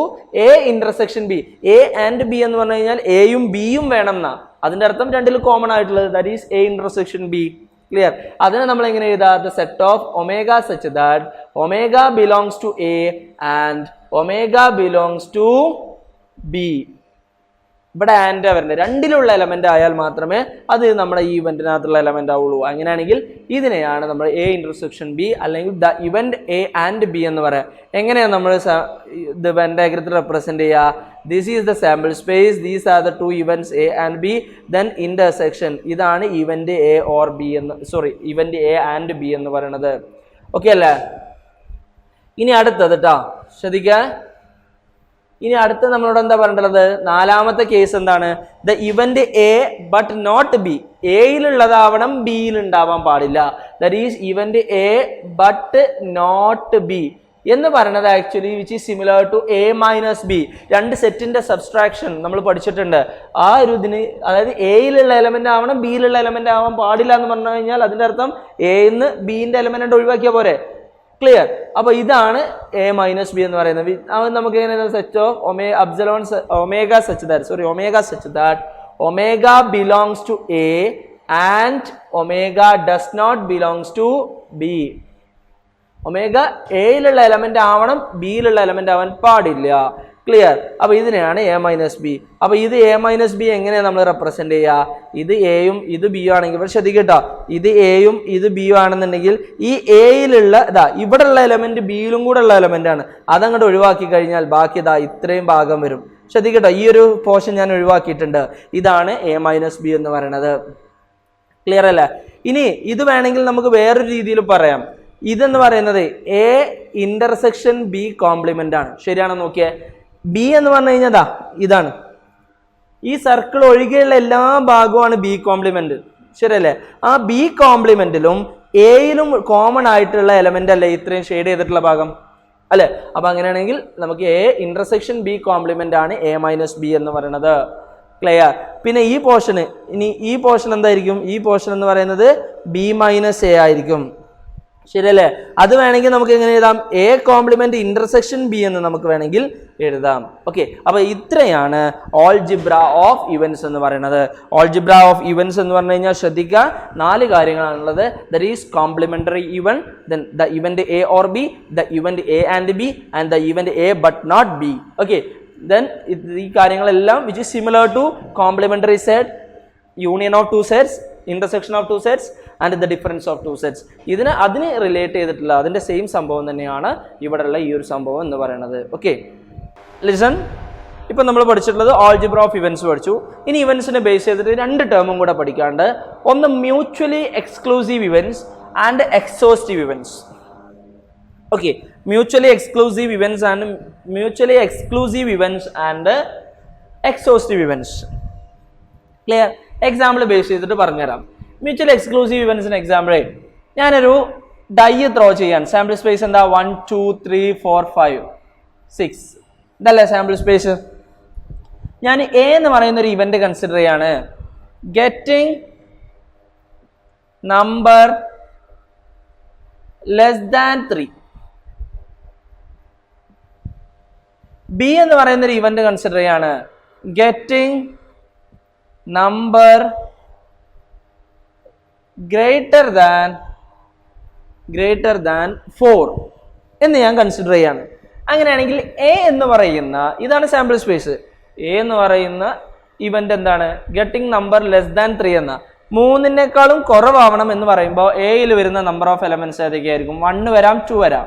A intersection B. A and B എന്ന് പറഞ്ഞു കഴിഞ്ഞാൽ എയും ബിയും വേണം എന്നാ. അതിന്റെ അർത്ഥം രണ്ടിലും കോമൺ ആയിട്ടുള്ളത്, that is A intersection B. Clear? അതിനെ നമ്മൾ എങ്ങനെ എഴുതാ? The set of omega such that omega belongs to A and omega belongs to B. ഇവിടെ ആൻഡ് വരുന്നത് രണ്ടിലുള്ള എലമെന്റ് ആയാൽ മാത്രമേ അത് നമ്മുടെ ഈ ഇവന്റിനകത്തുള്ള എലമെന്റ് ആവുള്ളൂ. അങ്ങനെയാണെങ്കിൽ ഇതിനെയാണ് നമ്മൾ എ ഇന്റർസെക്ഷൻ ബി അല്ലെങ്കിൽ the event A and B എന്ന് പറയാം. എങ്ങനെയാണ് നമ്മൾ ഇത് വെൻ ഡയഗ്രത്തിൽ റെപ്രസെന്റ് ചെയ്യുക? This is the sample space, these are the two events A and B, then intersection. ഇതാണ് ഇവന്റ് എ ഓർ ബി എന്ന്, ഇവന്റ് എ ആൻഡ് ബി എന്ന് പറയുന്നത്. ഓക്കെ അല്ലേ? ഇനി അടുത്തത് കേട്ടോ ശ്രദ്ധിക്കുക. ഇനി അടുത്ത നമ്മളോട് എന്താ പറഞ്ഞിട്ടുള്ളത്? നാലാമത്തെ കേസ് എന്താണ്? The event A but not B. എയിലുള്ളതാവണം, ബിയിൽ ഉണ്ടാവാൻ പാടില്ല. That is event A but not B എന്ന് പറയുന്നത് actually which is similar to A minus B. രണ്ട് സെറ്റിന്റെ സബ്സ്ട്രാക്ഷൻ നമ്മൾ പഠിച്ചിട്ടുണ്ട്. ആ ഒരു ഇതിന്, അതായത് എയിലുള്ള എലമെന്റ് ആവണം, ബിയിലുള്ള എലമെന്റ് ആവാൻ പാടില്ല എന്ന് പറഞ്ഞു കഴിഞ്ഞാൽ അതിന്റെ അർത്ഥം എന്ന് ബിന്റെ എലമെന്റ് ഒഴിവാക്കിയ പോരെ. ക്ലിയർ? അപ്പൊ ഇതാണ് എ മൈനസ് ബി എന്ന് പറയുന്നത്. നമുക്ക് എങ്ങനെ set of omega such that omega belongs to A and omega does not belongs to B. Omega എയിലുള്ള എലമെന്റ് ആവണം, ബിയിലുള്ള എലമെന്റ് ആവാൻ പാടില്ല. ക്ലിയർ? അപ്പൊ ഇതിനെയാണ് എ മൈനസ് ബി. അപ്പൊ ഇത് എ മൈനസ് ബി എങ്ങനെയാണ് നമ്മൾ റെപ്രസെന്റ് ചെയ്യുക? ഇത് എയും ഇത് ബിയും ആണെങ്കിൽ, പക്ഷെ ശ്രദ്ധിക്കട്ടോ, ഇത് എയും ഇത് ബിയും ആണെന്നുണ്ടെങ്കിൽ ഈ എയിലുള്ള ഇവിടെ ഉള്ള എലമെന്റ് ബിയിലും കൂടെ ഉള്ള എലമെന്റ് ആണ്. അതങ്ങോട്ട് ഒഴിവാക്കി കഴിഞ്ഞാൽ ബാക്കി ഇത്രയും ഭാഗം വരും. ശ്രദ്ധിക്കട്ടോ, ഈ ഒരു പോർഷൻ ഞാൻ ഒഴിവാക്കിയിട്ടുണ്ട്. ഇതാണ് A-B എന്ന് പറയുന്നത്. ക്ലിയർ അല്ലേ? ഇനി ഇത് വേണമെങ്കിൽ നമുക്ക് വേറൊരു രീതിയിൽ പറയാം. ഇതെന്ന് പറയുന്നത് A ഇന്റർസെക്ഷൻ B കോംപ്ലിമെന്റ് ആണ്. ശരിയാണോ നോക്കിയേ? B എന്ന് പറഞ്ഞു കഴിഞ്ഞാൽ ഇതാണ്, ഈ സർക്കിൾ ഒഴികെയുള്ള എല്ലാ ഭാഗവുമാണ് B കോംപ്ലിമെന്റ്. ശരിയല്ലേ? ആ B കോംപ്ലിമെന്റിലും എയിലും കോമൺ ആയിട്ടുള്ള എലമെന്റ് അല്ലേ ഇത്രയും ഷെയ്ഡ് ചെയ്തിട്ടുള്ള ഭാഗം അല്ലെ? അപ്പൊ അങ്ങനെയാണെങ്കിൽ നമുക്ക് A ഇന്റർസെക്ഷൻ B കോംപ്ലിമെന്റ് ആണ് A-B എന്ന് പറയുന്നത്. ക്ലിയർ? പിന്നെ ഈ പോർഷന്, ഇനി ഈ പോർഷൻ എന്തായിരിക്കും? ഈ പോർഷൻ എന്ന് പറയുന്നത് B-A ആയിരിക്കും. ശരിയല്ലേ? അത് വേണമെങ്കിൽ നമുക്ക് എങ്ങനെ എഴുതാം? A കോംപ്ലിമെന്റ് ഇന്റർസെക്ഷൻ B എന്ന് നമുക്ക് വേണമെങ്കിൽ എഴുതാം. ഓക്കെ, അപ്പൊ ഇത്രയാണ് ഓൾജിബ്ര ഓഫ് ഇവന്റ്സ് എന്ന് പറയുന്നത്. ഓൾജിബ്ര ഓഫ് ഇവന്റ്സ് എന്ന് പറഞ്ഞു കഴിഞ്ഞാൽ ശ്രദ്ധിക്കുക, 4 കാര്യങ്ങളാണുള്ളത്. There is complementary event, then the event A or B, the event A and B, and the event A but not B. Okay, then ഈ കാര്യങ്ങളെല്ലാം which is similar to complementary set, union of 2 sets, intersection of 2 sets and the difference of 2 sets. അതിന് relate ചെയ്തിട്ടുള്ള അതിന്റെ same സംഭവം തന്നെയാണ് ഇവിടെയുള്ള ഈ ഒരു സംഭവം എന്ന് പറയുന്നത്. Okay, listen. ഇപ്പം നമ്മൾ പഠിച്ചിട്ടുള്ളത് ഓൾജിബ്ര ഓഫ് ഇവന്റ്സ് പഠിച്ചു. ഇനി ഇവന്റ്സിനെ ബേസ് ചെയ്തിട്ട് 2 ടേമും കൂടെ പഠിക്കാണ്ട്. ഒന്ന് mutually exclusive events and exhaustive events. Okay, mutually exclusive events and exhaustive events. Clear? Example base ചെയ്തിട്ട് പറഞ്ഞുതരാം. മ്യൂച്വലി എക്സ്ക്ലൂസീവ് ഇവന്റ്സിന് എക്സാമ്പിൾ, ഞാനൊരു ഡൈ ത്രോ ചെയ്യാൻ. സാമ്പിൾ സ്പേസ് എന്താ? 1 2 3 4 5 6 ഇതല്ലേ സാമ്പിൾ സ്പേസ്. ഞാൻ A എന്ന് പറയുന്ന ഒരു ഇവന്റ് കൺസിഡർ ചെയ്യാണ്. Getting number less than 3. B എന്ന് പറയുന്ന ഒരു ഇവന്റ് കൺസിഡർ ചെയ്യാണ്. ഗെറ്റിംഗ് നമ്പർ ഗ്രേറ്റർ ദാൻ 4 എന്ന് ഞാൻ കൺസിഡർ ചെയ്യാണ്. അങ്ങനെയാണെങ്കിൽ A എന്ന് പറയുന്ന, ഇതാണ് സാമ്പിൾ സ്പേസ്, A എന്ന് പറയുന്ന ഇവന്റ് എന്താണ്? ഗെറ്റിംഗ് നമ്പർ ലെസ് ദാൻ 3 എന്ന 3-നേക്കാളും കുറവാവണം എന്ന് പറയുമ്പോൾ എയിൽ വരുന്ന നമ്പർ ഓഫ് എലമെന്റ്സ് ഏതൊക്കെയായിരിക്കും? 1 വരാം, 2 വരാം,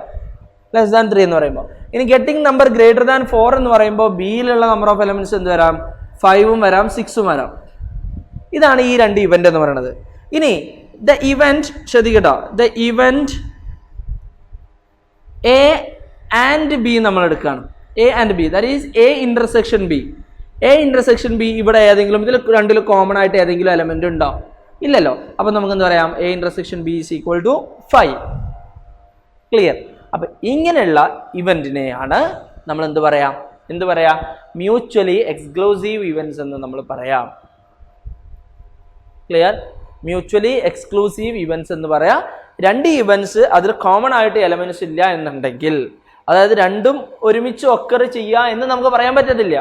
ലെസ് ദാൻ 3 എന്ന് പറയുമ്പോൾ. ഇനി ഗെറ്റിംഗ് നമ്പർ ഗ്രേറ്റർ ദാൻ 4 എന്ന് പറയുമ്പോൾ ബിയിലുള്ള നമ്പർ ഓഫ് എലമെന്റ്സ് എന്ത് വരാം? 5 വരാം, 6 വരാം. ഇതാണ് ഈ 2 ഇവന്റ് എന്ന് പറയുന്നത്. ഇനി ദ ഇവന്റ് ശ്രദ്ധിക്കട്ടോ, the event A and B നമ്മൾ എടുക്കുകയാണ്. A and B, that is A intersection B. A intersection B ഇവിടെ ഏതെങ്കിലും ഇതിൽ 2 കോമൺ ആയിട്ട് ഏതെങ്കിലും എലമെന്റ് ഉണ്ടോ? ഇല്ലല്ലോ. അപ്പൊ നമുക്ക് എന്ത് പറയാം? A intersection B is equal to 5. Clear? അപ്പൊ ഇങ്ങനെയുള്ള ഇവന്റിനെയാണ് നമ്മൾ എന്ത് പറയാം? മ്യൂച്വലി എക്സ്ക്ലൂസീവ് ഇവന്റ്സ് എന്ന് നമ്മൾ പറയാം. ക്ലിയർ? മ്യൂച്വലി എക്സ്ക്ലൂസീവ് ഇവന്റ്സ് എന്ന് പറയാം. 2 ഇവന്റ്സ് അതിൽ കോമൺ ആയിട്ട് എലമെന്റ്സ് ഇല്ല എന്നുണ്ടെങ്കിൽ, അതായത് രണ്ടും ഒരുമിച്ച് ഒക്കർ ചെയ്യുക എന്ന് നമുക്ക് പറയാൻ പറ്റത്തില്ല.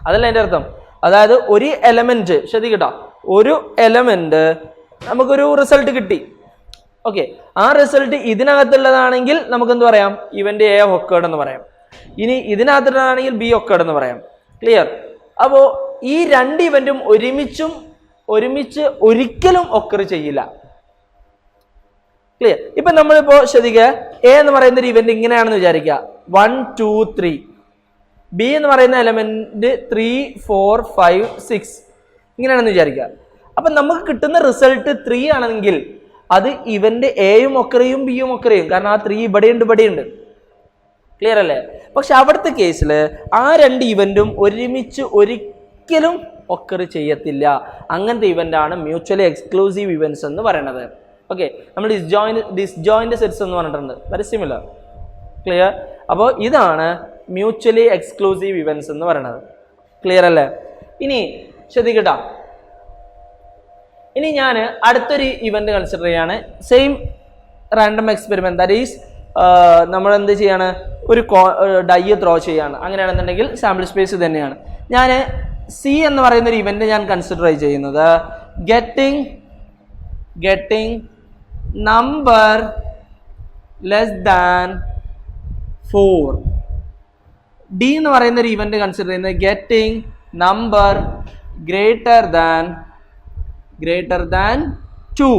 അതല്ല എൻ്റെ അർത്ഥം. അതായത് ഒരു എലമെന്റ്, ശ്രദ്ധിക്കട്ടോ, ഒരു എലമെന്റ് നമുക്കൊരു റിസൾട്ട് കിട്ടി. ഓക്കെ, ആ റിസൾട്ട് ഇതിനകത്തുള്ളതാണെങ്കിൽ നമുക്ക് എന്ത് പറയാം? ഇവന്റ് A ഒക്കേർഡ് എന്ന് പറയാം. ഇനി ഇതിനകത്തുള്ളതാണെങ്കിൽ B ഒക്കേർഡ് എന്ന് പറയാം. ക്ലിയർ? അപ്പോൾ ഈ 2 ഇവന്റും ഒരുമിച്ച് ഒരിക്കലും ഒക്കർ ചെയ്യില്ല. ക്ലിയർ? ഇപ്പൊ നമ്മളിപ്പോ ശ്രദ്ധിക്കുക, A എന്ന് പറയുന്ന ഒരു ഇവന്റ് ഇങ്ങനെയാണെന്ന് വിചാരിക്കുക, 1 2 3. B എന്ന് പറയുന്ന എലമെന്റ് 3 4 5 6 ഇങ്ങനെയാണെന്ന് വിചാരിക്കുക. അപ്പൊ നമുക്ക് കിട്ടുന്ന റിസൾട്ട് 3 ആണെങ്കിൽ അത് ഇവന്റ് എയും ഒക്കറിയും ബിയും ഒക്കറിയും, കാരണം ആ 3 ഇവിടെയുണ്ട്. ക്ലിയർ അല്ലേ? പക്ഷെ അവിടുത്തെ കേസിൽ ആ 2 ഇവന്റും ഒരുമിച്ച് ഒരിക്കലും ഒക്കർ ചെയ്യത്തില്ല. അങ്ങനത്തെ ഇവന്റ് ആണ് മ്യൂച്വലി എക്സ്ക്ലൂസീവ് ഇവന്റ്സ് എന്ന് പറയുന്നത്. ഓക്കെ, നമ്മൾ ഡിസ്ജോയിന്റ് സെറ്റ്സ് എന്ന് പറഞ്ഞിട്ടുണ്ട്, വെരി സിമിലർ. ക്ലിയർ? അപ്പോൾ ഇതാണ് മ്യൂച്വലി എക്സ്ക്ലൂസീവ് ഇവന്റ്സ് എന്ന് പറയുന്നത്. ക്ലിയർ അല്ലേ? ഇനി ശ്രദ്ധിക്കട്ടോ, ഇനി ഞാൻ അടുത്തൊരു ഇവന്റ് കൺസിഡർ ചെയ്യാണ്. Same random experiment, that is നമ്മൾ എന്ത് ചെയ്യാണ്? ഒരു ഡൈ ത്രോ ചെയ്യാണ്. അങ്ങനെയാണെന്നുണ്ടെങ്കിൽ സാമ്പിൾ സ്പേസ് തന്നെയാണ്. ഞാൻ C എന്ന് പറയുന്ന ഒരു ഇവന്റ് ഞാൻ കൺസിഡർ ചെയ്യുന്നത് getting number less than 4. D എന്ന് പറയുന്ന ഒരു ഇവന്റ് കൺസിഡർ ചെയ്യുന്നത് ഗെറ്റിംഗ് നമ്പർ ഗ്രേറ്റർ ദാൻ 2.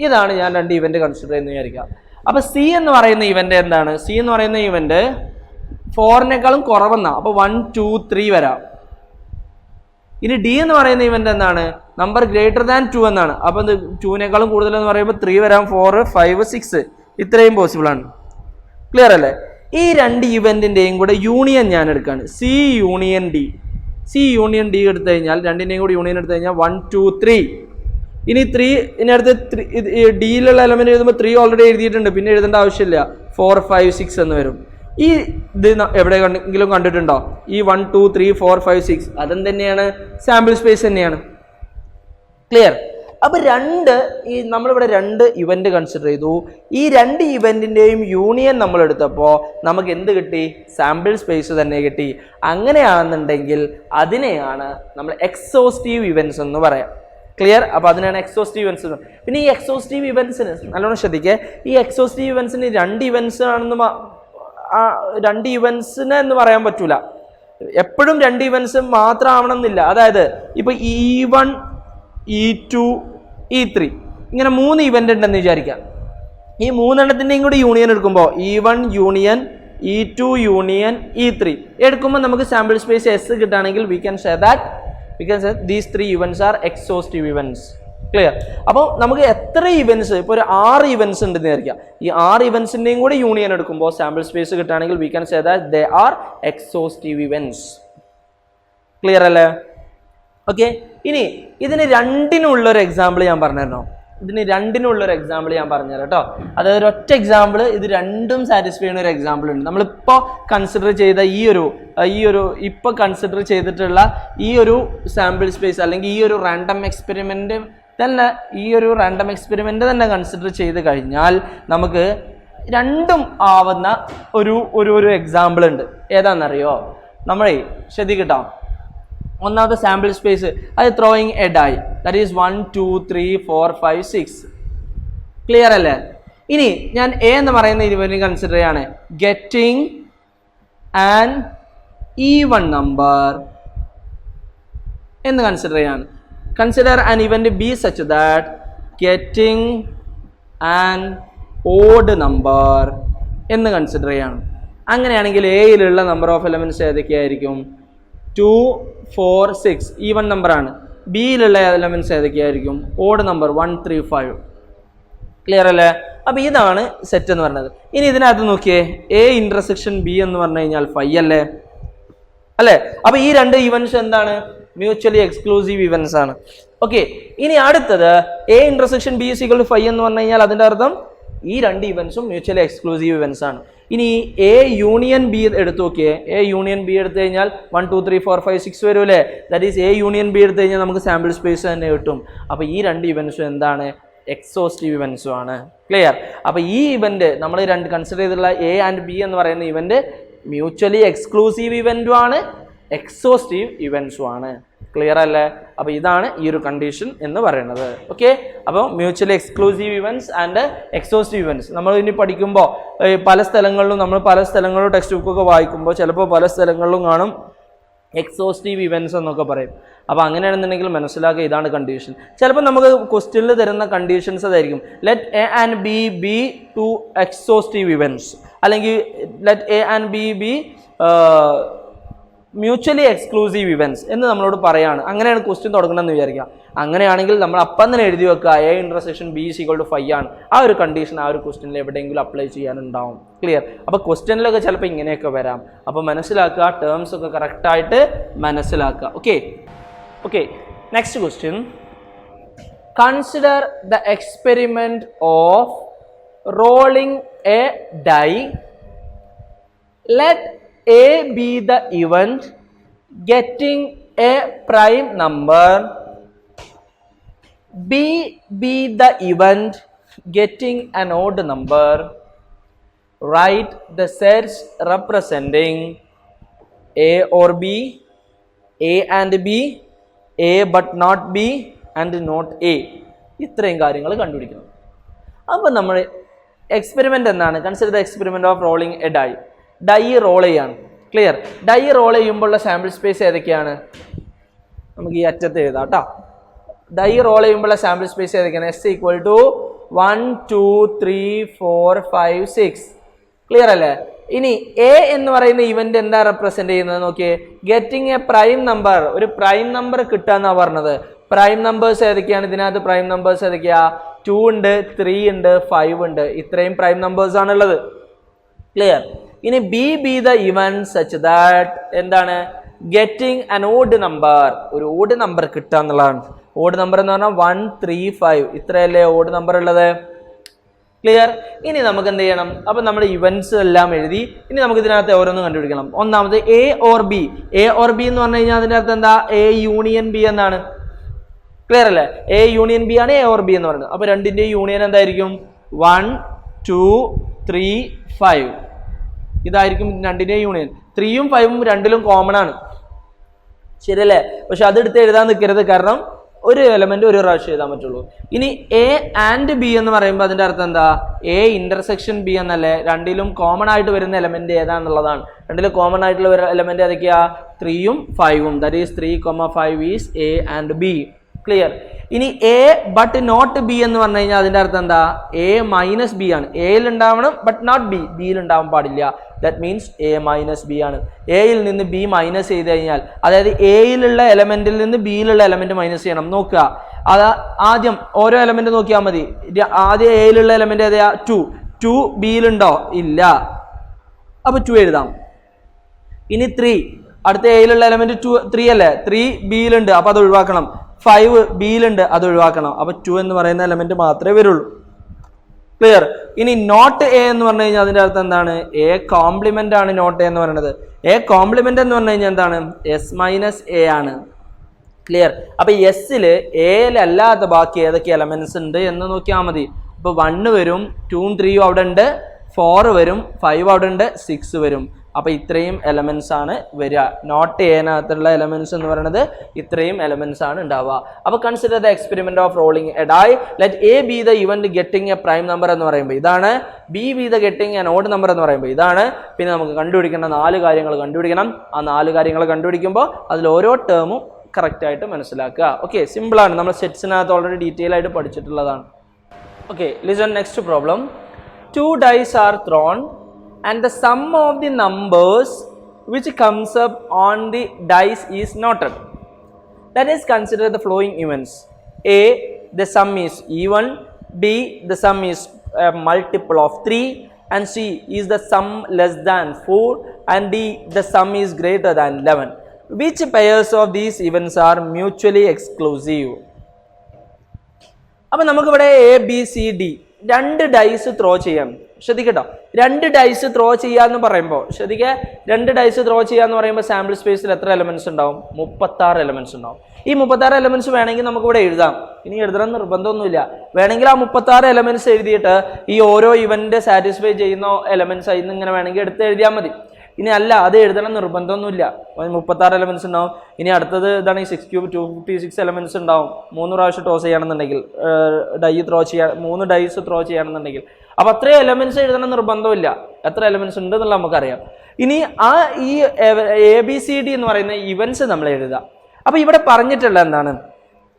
ഇതാണ് ഞാൻ 2 ഇവന്റ് കൺസിഡർ ചെയ്യുന്നത് വിചാരിക്കുക. അപ്പൊ C എന്ന് പറയുന്ന ഇവന്റ് എന്താണ്? C എന്ന് പറയുന്ന ഇവന്റ് 4-നേക്കാളും കുറവെന്നാ. അപ്പോൾ 1 2 3 വരാം. ഇനി ഡി എന്ന് പറയുന്ന ഇവന്റ് എന്താണ്? നമ്പർ ഗ്രേറ്റർ ദാൻ 2 എന്നാണ്. അപ്പോൾ 2-നേക്കാളും കൂടുതൽ എന്ന് പറയുമ്പോൾ 3 വരാം, 4 5 6 ഇത്രയും പോസിബിൾ ആണ്. ക്ലിയർ അല്ലേ? ഈ രണ്ട് ഇവന്റിന്റെയും കൂടെ യൂണിയൻ ഞാൻ എടുക്കുകയാണ്. C union D. C union D എടുത്തു കഴിഞ്ഞാൽ രണ്ടിന്റെയും കൂടി യൂണിയൻ എടുത്തു കഴിഞ്ഞാൽ 1 2 3. ഇനി 3 ഇനി അടുത്ത് ഡിയിലുള്ള എലമെന്റ് എഴുതുമ്പോൾ 3 ഓൾറെഡി എഴുതിയിട്ടുണ്ട്, പിന്നെ എഴുതേണ്ട ആവശ്യമില്ല. 4 5 6 എന്ന് വരും. ഈ ഇത് എവിടെയെങ്കിലും കണ്ടിട്ടുണ്ടോ? ഈ 1 2 3 4 5 6 അതും തന്നെയാണ്, സാമ്പിൾ സ്പേസ് തന്നെയാണ്. ക്ലിയർ? അപ്പൊ നമ്മളിവിടെ രണ്ട് ഇവന്റ് കൺസിഡർ ചെയ്തു. ഈ രണ്ട് ഇവന്റിന്റെയും യൂണിയൻ നമ്മൾ എടുത്തപ്പോൾ നമുക്ക് എന്ത് കിട്ടി? സാമ്പിൾ സ്പേസ് തന്നെ കിട്ടി. അങ്ങനെയാണെന്നുണ്ടെങ്കിൽ അതിനെയാണ് നമ്മൾ എക്സോസ്റ്റീവ് ഇവന്റ്സ് എന്ന് പറയാം. ക്ലിയർ? അപ്പോൾ അതിനാണ് എക്സോസ്റ്റീവ് ഇവന്റ്സ്. പിന്നെ ഈ എക്സോസ്റ്റീവ് ഇവന്റ്സിന് നല്ലോണം ശ്രദ്ധിക്കുക. ഈ എക്സോസ്റ്റീവ് ഇവന്റ്സിന് രണ്ട് ഇവന്റ്സിന് എന്ന് പറയാൻ പറ്റൂല. എപ്പോഴും രണ്ട് ഇവന്റ്സ് മാത്രം ആവണം എന്നില്ല. അതായത് ഇപ്പൊ E1 E2 E3 ഇങ്ങനെ 3 ഇവന്റ് ഉണ്ടെന്ന് വിചാരിക്കാം. ഈ 3 കൂടി യൂണിയൻ എടുക്കുമ്പോൾ E1 union E2 union E3 എടുക്കുമ്പോൾ നമുക്ക് സാമ്പിൾ സ്പേസ് S കിട്ടുകയാണെങ്കിൽ we can say these 3 events are exhaustive events. Clear? അപ്പോൾ നമുക്ക് എത്ര ഇവന്റ്സ്, ഇപ്പോൾ ഒരു 6 ഇവന്റ്സ് ഉണ്ടെന്ന് വിചാരിക്കാം. ഈ 6 ഇവന്റ്സിന്റെയും കൂടി യൂണിയൻ എടുക്കുമ്പോൾ സാമ്പിൾ സ്പേസ് കിട്ടുകയാണെങ്കിൽ we can say that they are exhaustive events. Clear അല്ലേ? ഓക്കെ. ഇനി ഇതിന് രണ്ടിനുള്ളൊരു എക്സാമ്പിൾ ഞാൻ പറഞ്ഞുതരണോ? കേട്ടോ. അതായത് ഒറ്റ എക്സാമ്പിൾ, ഇത് രണ്ടും സാറ്റിസ്ഫൈ ചെയ്യുന്ന ഒരു എക്സാമ്പിൾ ഉണ്ട്. നമ്മളിപ്പോൾ കൺസിഡർ ചെയ്ത ഇപ്പോൾ കൺസിഡർ ചെയ്തിട്ടുള്ള ഈ ഒരു സാമ്പിൾ സ്പേസ് അല്ലെങ്കിൽ ഈ ഒരു റാൻഡം എക്സ്പെരിമെന്റ് തന്നെ കൺസിഡർ ചെയ്ത് കഴിഞ്ഞാൽ നമുക്ക് രണ്ടും ആവുന്ന ഒരു എക്സാമ്പിൾ ഉണ്ട്. ഏതാണെന്നറിയോ? നമ്മളെ ശ്രദ്ധിക്കട്ടോ. ഒന്നാമത്തെ സാമ്പിൾ സ്പേസ് അത് throwing a die, that is 1 2 3 4 5 6. Clear അല്ലേ? ഇനി ഞാൻ എ എന്ന് പറയുന്ന ഇവന്റ് കൺസിഡർ ചെയ്യാണ്. ഗെറ്റിംഗ് ആൻ ഈവൺ നമ്പർ എന്ന് കൺസിഡർ ചെയ്യാണ്. Consider an event B such that getting an odd number എന്ന് കൺസിഡർ ചെയ്യാണ്. അങ്ങനെയാണെങ്കിൽ എയിലുള്ള നമ്പർ ഓഫ് എലമെന്റ്സ് ഏതൊക്കെയായിരിക്കും? 2 4 6 ഈവൺ നമ്പറാണ്. ബിയിലുള്ള എലമെന്റ്സ് ഏതൊക്കെയായിരിക്കും? Odd number 1 3 5. ക്ലിയർ അല്ലേ? അപ്പൊ ഇതാണ് സെറ്റ് എന്ന് പറയുന്നത്. ഇനി ഇതിനകത്ത് നോക്കിയേ, എ ഇന്റർസെക്ഷൻ ബി എന്ന് പറഞ്ഞു കഴിഞ്ഞാൽ 5 അല്ലേ? അപ്പൊ ഈ രണ്ട് ഇവന്റ്സ് എന്താണ്? മ്യൂച്വലി എക്സ്ക്ലൂസീവ് ഇവന്റ്സ് ആണ്. ഓക്കെ. ഇനി അടുത്തത് A intersection B is equal to 5 എന്ന് പറഞ്ഞു കഴിഞ്ഞാൽ അതിന്റെ അർത്ഥം ഈ രണ്ട് ഇവന്റ്സും മ്യൂച്വലി എക്സ്ക്ലൂസീവ് ഇവന്റ്സ് ആണ്. ഇനി എ യൂണിയൻ ബി എടുത്തു നോക്കിയേ. എ യൂണിയൻ ബി എടുത്തു കഴിഞ്ഞാൽ 1 2 3 4 5 6 വരും അല്ലേ? That is A union B എടുത്തു കഴിഞ്ഞാൽ നമുക്ക് സാമ്പിൾ സ്പേസ് തന്നെ കിട്ടും. അപ്പോൾ ഈ രണ്ട് ഇവന്റ്സും എന്താണ്? എക്സോസ്റ്റീവ് ഇവന്റ്സും ആണ്. ക്ലിയർ? അപ്പോൾ ഈ ഇവന്റ് നമ്മൾ കൺസിഡർ ചെയ്തിട്ടുള്ള എ ആൻഡ് ബി എന്ന് പറയുന്ന ഇവന്റ് മ്യൂച്വലി എക്സ്ക്ലൂസീവ് ഇവന്റും ആണ്, എക്സോസ്റ്റീവ് ഇവന്റ്സും ആണ്. ക്ലിയർ അല്ലേ? അപ്പോൾ ഇതാണ് ഈ ഒരു കണ്ടീഷൻ എന്ന് പറയുന്നത്. ഓക്കെ. അപ്പോൾ mutually exclusive events and exhaustive events നമ്മൾ ഇനി പഠിക്കുമ്പോൾ പല സ്ഥലങ്ങളിലും ടെക്സ്റ്റ് ബുക്കൊക്കെ വായിക്കുമ്പോൾ ചിലപ്പോൾ പല സ്ഥലങ്ങളിലും കാണും എക്സോസ്റ്റീവ് ഇവന്റ്സ് എന്നൊക്കെ പറയും. അപ്പോൾ അങ്ങനെയാണെന്നുണ്ടെങ്കിൽ മനസ്സിലാക്കുക ഇതാണ് കണ്ടീഷൻ. ചിലപ്പോൾ നമുക്ക് ക്വസ്റ്റ്യനിൽ തരുന്ന കണ്ടീഷൻസ് അതായിരിക്കും let A and B be two exhaustive events, അല്ലെങ്കിൽ let A and B be mutually exclusive events എന്ന് നമ്മളോട് പറയാണ്. അങ്ങനെയാണ് ക്വസ്റ്റ്യൻ തുടങ്ങണമെന്ന് വിചാരിക്കാം. അങ്ങനെയാണെങ്കിൽ നമ്മൾ അപ്പം തന്നെ എഴുതി വെക്കുക A intersection B is equal to 5 ആണ്. ആ ഒരു കണ്ടീഷൻ ആ ഒരു ക്വസ്റ്റ്യനിൽ എവിടെയെങ്കിലും അപ്ലൈ ചെയ്യാനുണ്ടാവും. ക്ലിയർ? അപ്പോൾ ക്വസ്റ്റ്യനിലൊക്കെ ചിലപ്പോൾ ഇങ്ങനെയൊക്കെ വരാം. അപ്പോൾ മനസ്സിലാക്കുക, ടേംസ് ഒക്കെ കറക്റ്റായിട്ട് മനസ്സിലാക്കുക. Okay. Next question. Consider the experiment of rolling a die. Let A be the event getting a prime number, B be the event getting an odd number. Write the sets representing A or B, A and B, A but not B and not A. ഇത്രയും കാര്യങ്ങൾ കണ്ടുപിടിക്കണം. അപ്പോൾ നമ്മൾ experiment എന്താണ്? Consider the experiment of rolling a die. Die roll ചെയ്യാണ്. Clear? Die roll ചെയ്യുമ്പോഴുള്ള sample space ഏതൊക്കെയാണ്? നമുക്ക് ഈ അറ്റത്ത് എഴുതാം കേട്ടോ. ഡൈ റോൾ ചെയ്യുമ്പോഴുള്ള സാമ്പിൾ സ്പേസ് ഏതൊക്കെയാണ്? S equal to 1 2 3 4 5 6. ക്ലിയർ അല്ലേ? ഇനി എ എന്ന് പറയുന്ന ഇവന്റ് എന്താ റെപ്രസെന്റ് ചെയ്യുന്നത് നോക്കിയേ, ഗെറ്റിംഗ് എ പ്രൈം നമ്പർ, ഒരു പ്രൈം നമ്പർ കിട്ടാന്നാ പറഞ്ഞത്. പ്രൈം നമ്പേഴ്സ് ഏതൊക്കെയാണ് ഇതിനകത്ത്? പ്രൈം നമ്പേഴ്സ് ഏതൊക്കെയാ? 2 ഉണ്ട്, 3 ഉണ്ട്, 5 ഉണ്ട്. ഇത്രയും പ്രൈം നമ്പേഴ്സ് ആണുള്ളത്. ക്ലിയർ? ഇനി B the event such that എന്താണ്? ഗെറ്റിംഗ് അൻ ഓഡ് നമ്പർ, ഒരു ഓഡ് നമ്പർ കിട്ടുക എന്നുള്ളതാണ്. ഓഡ് നമ്പർ എന്ന് പറഞ്ഞാൽ 1, 3, 5 ഇത്രയല്ലേ ഓഡ് നമ്പർ ഉള്ളത്. ക്ലിയർ? ഇനി നമുക്ക് എന്ത് ചെയ്യണം? അപ്പൊ നമ്മൾ ഇവന്റ്സ് എല്ലാം എഴുതി. ഇനി നമുക്ക് ഇതിനകത്ത് ഓരോന്നും കണ്ടുപിടിക്കണം. ഒന്നാമത് A or B. A or B എന്ന് പറഞ്ഞു കഴിഞ്ഞാൽ അതിന്റെ അർത്ഥം എന്താ? എ യൂണിയൻ ബി എന്നാണ്. ക്ലിയർ അല്ലേ? എ യൂണിയൻ ബി ആണ് എ ഓർ ബി എന്ന് പറയുന്നത്. അപ്പൊ രണ്ടിന്റെയും യൂണിയൻ എന്തായിരിക്കും? 1, 2, 3, 5 ഇതായിരിക്കും രണ്ടിന്റെയും യൂണിയൻ. 3ഉം 5ഉം രണ്ടിലും കോമൺ ആണ്, ശരിയല്ലേ? പക്ഷെ അതെടുത്ത് എഴുതാൻ നിൽക്കരുത്, കാരണം ഒരു എലമെന്റ് ഒരു പ്രാവശ്യം എഴുതാൻ പറ്റുള്ളൂ. ഇനി എ ആൻഡ് ബി എന്ന് പറയുമ്പോൾ അതിന്റെ അർത്ഥം എന്താ? എ ഇന്റർസെക്ഷൻ ബി എന്നല്ലേ? രണ്ടിലും കോമൺ ആയിട്ട് വരുന്ന എലമെന്റ് ഏതാന്നുള്ളതാണ്. രണ്ടിലും കോമൺ ആയിട്ടുള്ള എലമെന്റ് ഏതൊക്കെയാ? 3ഉം 5ഉം. That is 3,5 is A and B. Clear? ഇനി എ ബട്ട് നോട്ട് ബി എന്ന് പറഞ്ഞു കഴിഞ്ഞാൽ അതിന്റെ അർത്ഥം എന്താ? എ മൈനസ് ബി ആണ്. എയിൽ ഉണ്ടാവണം ബട്ട് നോട്ട് ബി, ബിയിൽ ഉണ്ടാവാൻ പാടില്ല. That means A minus B ആണ്. എയിൽ നിന്ന് ബി മൈനസ് ചെയ്ത് കഴിഞ്ഞാൽ, അതായത് എയിലുള്ള എലമെന്റിൽ നിന്ന് ബിയിലുള്ള എലമെന്റ് മൈനസ് ചെയ്യണം. നോക്കുക, അത് ആദ്യം ഓരോ എലമെന്റ് നോക്കിയാൽ മതി. ആദ്യം എയിലുള്ള എലമെന്റ് ഏതാ? 2 ബിയിലുണ്ടോ? ഇല്ല. അപ്പൊ 2 എഴുതാം. ഇനി 3, അടുത്ത എയിലുള്ള എലമെന്റ് 3 അല്ലേ? 3 ബിയിലുണ്ട്, അപ്പൊ അത് ഒഴിവാക്കണം. 5 ബിയിലുണ്ട്, അത് ഒഴിവാക്കണം. അപ്പൊ 2 എന്ന് പറയുന്ന എലമെന്റ് മാത്രമേ വരുള്ളൂ. ക്ലിയർ? ഇനി നോട്ട് എ എന്ന് പറഞ്ഞു കഴിഞ്ഞാൽ അതിന്റെ അർത്ഥം എന്താണ്? എ കോംപ്ലിമെന്റ് ആണ് നോട്ട് എ എന്ന് പറയുന്നത്. എ കോംപ്ലിമെന്റ് എന്ന് പറഞ്ഞു കഴിഞ്ഞാൽ എന്താണ്? എസ് മൈനസ് എ ആണ്. ക്ലിയർ? അപ്പൊ എസ്സില് എയിലല്ലാത്ത ബാക്കി ഏതൊക്കെ എലമെന്റ്സ് ഉണ്ട് എന്ന് നോക്കിയാൽ മതി. അപ്പൊ 1 വരും, 2ഉം 3ഉം അവിടെ ഉണ്ട്, 4 വരും, 5 അവിടെ ഉണ്ട്, 6 വരും. അപ്പൊ ഇത്രയും എലമെന്റ്സ് ആണ് വരിക. നോട്ട് എനകത്തുള്ള എലമെന്റ്സ് എന്ന് പറയുന്നത് ഇത്രയും എലമെന്റ്സ് ആണ് ഉണ്ടാവുക. അപ്പൊ consider the experiment of rolling a die. Let A be the event getting a prime number എന്ന് പറയുമ്പോൾ ഇതാണ്. B the getting an odd number എന്ന് പറയുമ്പോൾ ഇതാണ്. പിന്നെ നമുക്ക് കണ്ടുപിടിക്കേണ്ട 4 കാര്യങ്ങൾ കണ്ടുപിടിക്കണം. ആ 4 കാര്യങ്ങൾ കണ്ടുപിടിക്കുമ്പോൾ അതിൽ ഓരോ ടേമും കറക്റ്റ് ആയിട്ട് മനസ്സിലാക്കുക. ഓക്കെ, സിമ്പിൾ ആണ്. നമ്മൾ സെറ്റ്സിനകത്ത് ഓൾറെഡി ഡീറ്റെയിൽ ആയിട്ട് പഠിച്ചിട്ടുള്ളതാണ്. Okay, listen next problem. 2 dice are thrown and the sum of the numbers which comes up on the dice is noted. Let us consider the following events. A, the sum is even. B, the sum is a multiple of 3. And C, is the sum less than 4. And D, the sum is greater than 11. Which pairs of these events are mutually exclusive? അപ്പോൾ നമുക്കിവിടെ A B C D 2 dice throw ചെയ്യാം. ശ്രദ്ധിക്കട്ടോ, 2 dice throw ചെയ്യാന്ന് പറയുമ്പോൾ ശ്രദ്ധിക്കുക, 2 dice throw ചെയ്യാന്ന് പറയുമ്പോൾ sample സ്പേസിൽ എത്ര എലമെന്റ്സ് ഉണ്ടാവും? 36 എലമെന്റ്സ് ഉണ്ടാവും. ഈ 36 എലമെന്റ്സ് വേണമെങ്കിൽ നമുക്ക് ഇവിടെ എഴുതാം. ഇനി എഴുതണം നിർബന്ധമൊന്നുമില്ല. വേണമെങ്കിൽ ആ 36 എലമെന്റ്സ് എഴുതിയിട്ട് ഈ ഓരോ ഇവന്റ് സാറ്റിസ്ഫൈ ചെയ്യുന്ന എലമെന്റ്സ് ആയിരുന്നു ഇങ്ങനെ വേണമെങ്കിൽ എടുത്ത് എഴുതിയാൽ മതി. ഇനി അല്ല, അത് എഴുതണം നിർബന്ധമൊന്നുമില്ല. 36 എലമെന്റ്സ് ഉണ്ടാവും. ഇനി അടുത്തത് ഇതാണ്, ഈ 6 ക്യൂബ് 256 എലമെന്റ്സ് ഉണ്ടാവും. 3 പ്രാവശ്യം ടോസ് ചെയ്യണമെന്നുണ്ടെങ്കിൽ, ഡൈ ത്രോ ചെയ്യാൻ 3 ഡൈസ് ത്രോ ചെയ്യണമെന്നുണ്ടെങ്കിൽ, അപ്പൊ അത്രയും എലമെന്റ്സ് എഴുതണം നിർബന്ധമില്ല. എത്ര എലമെന്റ്സ് ഉണ്ട് എന്നുള്ള നമുക്കറിയാം. ഇനി ഈ എ ബി സി ഡി എന്ന് പറയുന്ന ഇവന്റ്സ് നമ്മൾ എഴുതാം. അപ്പൊ ഇവിടെ പറഞ്ഞിട്ടുള്ള എന്താണ്?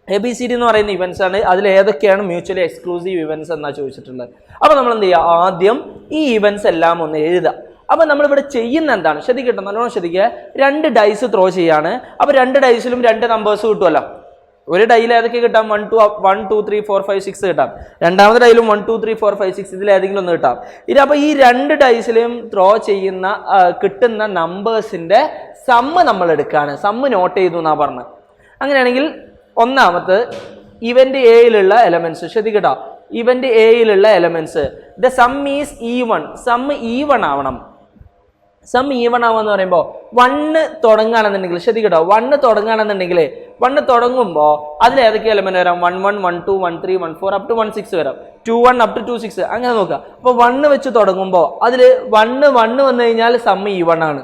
എ ബി സി ഡി എന്ന് പറയുന്ന ഇവന്റ്സ് ആണ്. അതിൽ ഏതൊക്കെയാണ് മ്യൂച്വലി എക്സ്ക്ലൂസീവ് ഇവന്റ്സ് എന്നാ ചോദിച്ചിട്ടുള്ളത്. അപ്പൊ നമ്മൾ എന്ത് ചെയ്യുക? ആദ്യം ഈ ഇവന്റ്സ് എല്ലാം ഒന്ന് എഴുതാം. അപ്പൊ നമ്മളിവിടെ ചെയ്യുന്ന എന്താണ്? ശ്രദ്ധിക്കട്ടെ, നല്ലോണം ശ്രദ്ധിക്കുക. 2 ഡൈസ് ത്രോ ചെയ്യാണ്. അപ്പൊ 2 ഡൈസിലും 2 നമ്പേഴ്സ് കിട്ടുമല്ലോ. ഒരു ഡൈയിൽ ഏതൊക്കെ കിട്ടാം? 1 2 3 4 5 6 കിട്ടാം. രണ്ടാമത്തെ ഡൈയിലും 1 2 3 4 5 6 ഇതിൽ ഏതെങ്കിലും ഒന്ന് കിട്ടാം. ഇനി അപ്പൊ ഈ 2 ഡൈസിലും ത്രോ ചെയ്യുന്ന കിട്ടുന്ന നമ്പേഴ്സിന്റെ സമ്മ് നമ്മൾ എടുക്കുകയാണ്. സമ്മ് നോട്ട് ചെയ്തു എന്നാ പറഞ്ഞത്. അങ്ങനെയാണെങ്കിൽ ഒന്നാമത്തെ event എയിലുള്ള elements ശ്രദ്ധിക്കട്ടോ. Event എയിലുള്ള elements the sum is even. Sum even ആവണം. സം ഈവൺ ആവുമെന്ന് പറയുമ്പോൾ 1 തുടങ്ങുകയാണെന്നുണ്ടെങ്കിൽ ശ്രദ്ധിക്കട്ടോ, 1 തുടങ്ങുകയാണെന്നുണ്ടെങ്കിൽ 1 തുടങ്ങുമ്പോൾ അതിൽ ഏതൊക്കെ എലമെന്റ് വരാം? 1 1 1 2 1 3 1 4 അപ് ടു 1 6 വരാം. 2 1 അപ് ടു 2 6 അങ്ങനെ നോക്കുക. അപ്പോൾ 1 വെച്ച് തുടങ്ങുമ്പോൾ അതിൽ 1 1 വന്നു കഴിഞ്ഞാൽ സമ്മ് ഈവൺ ആണ്.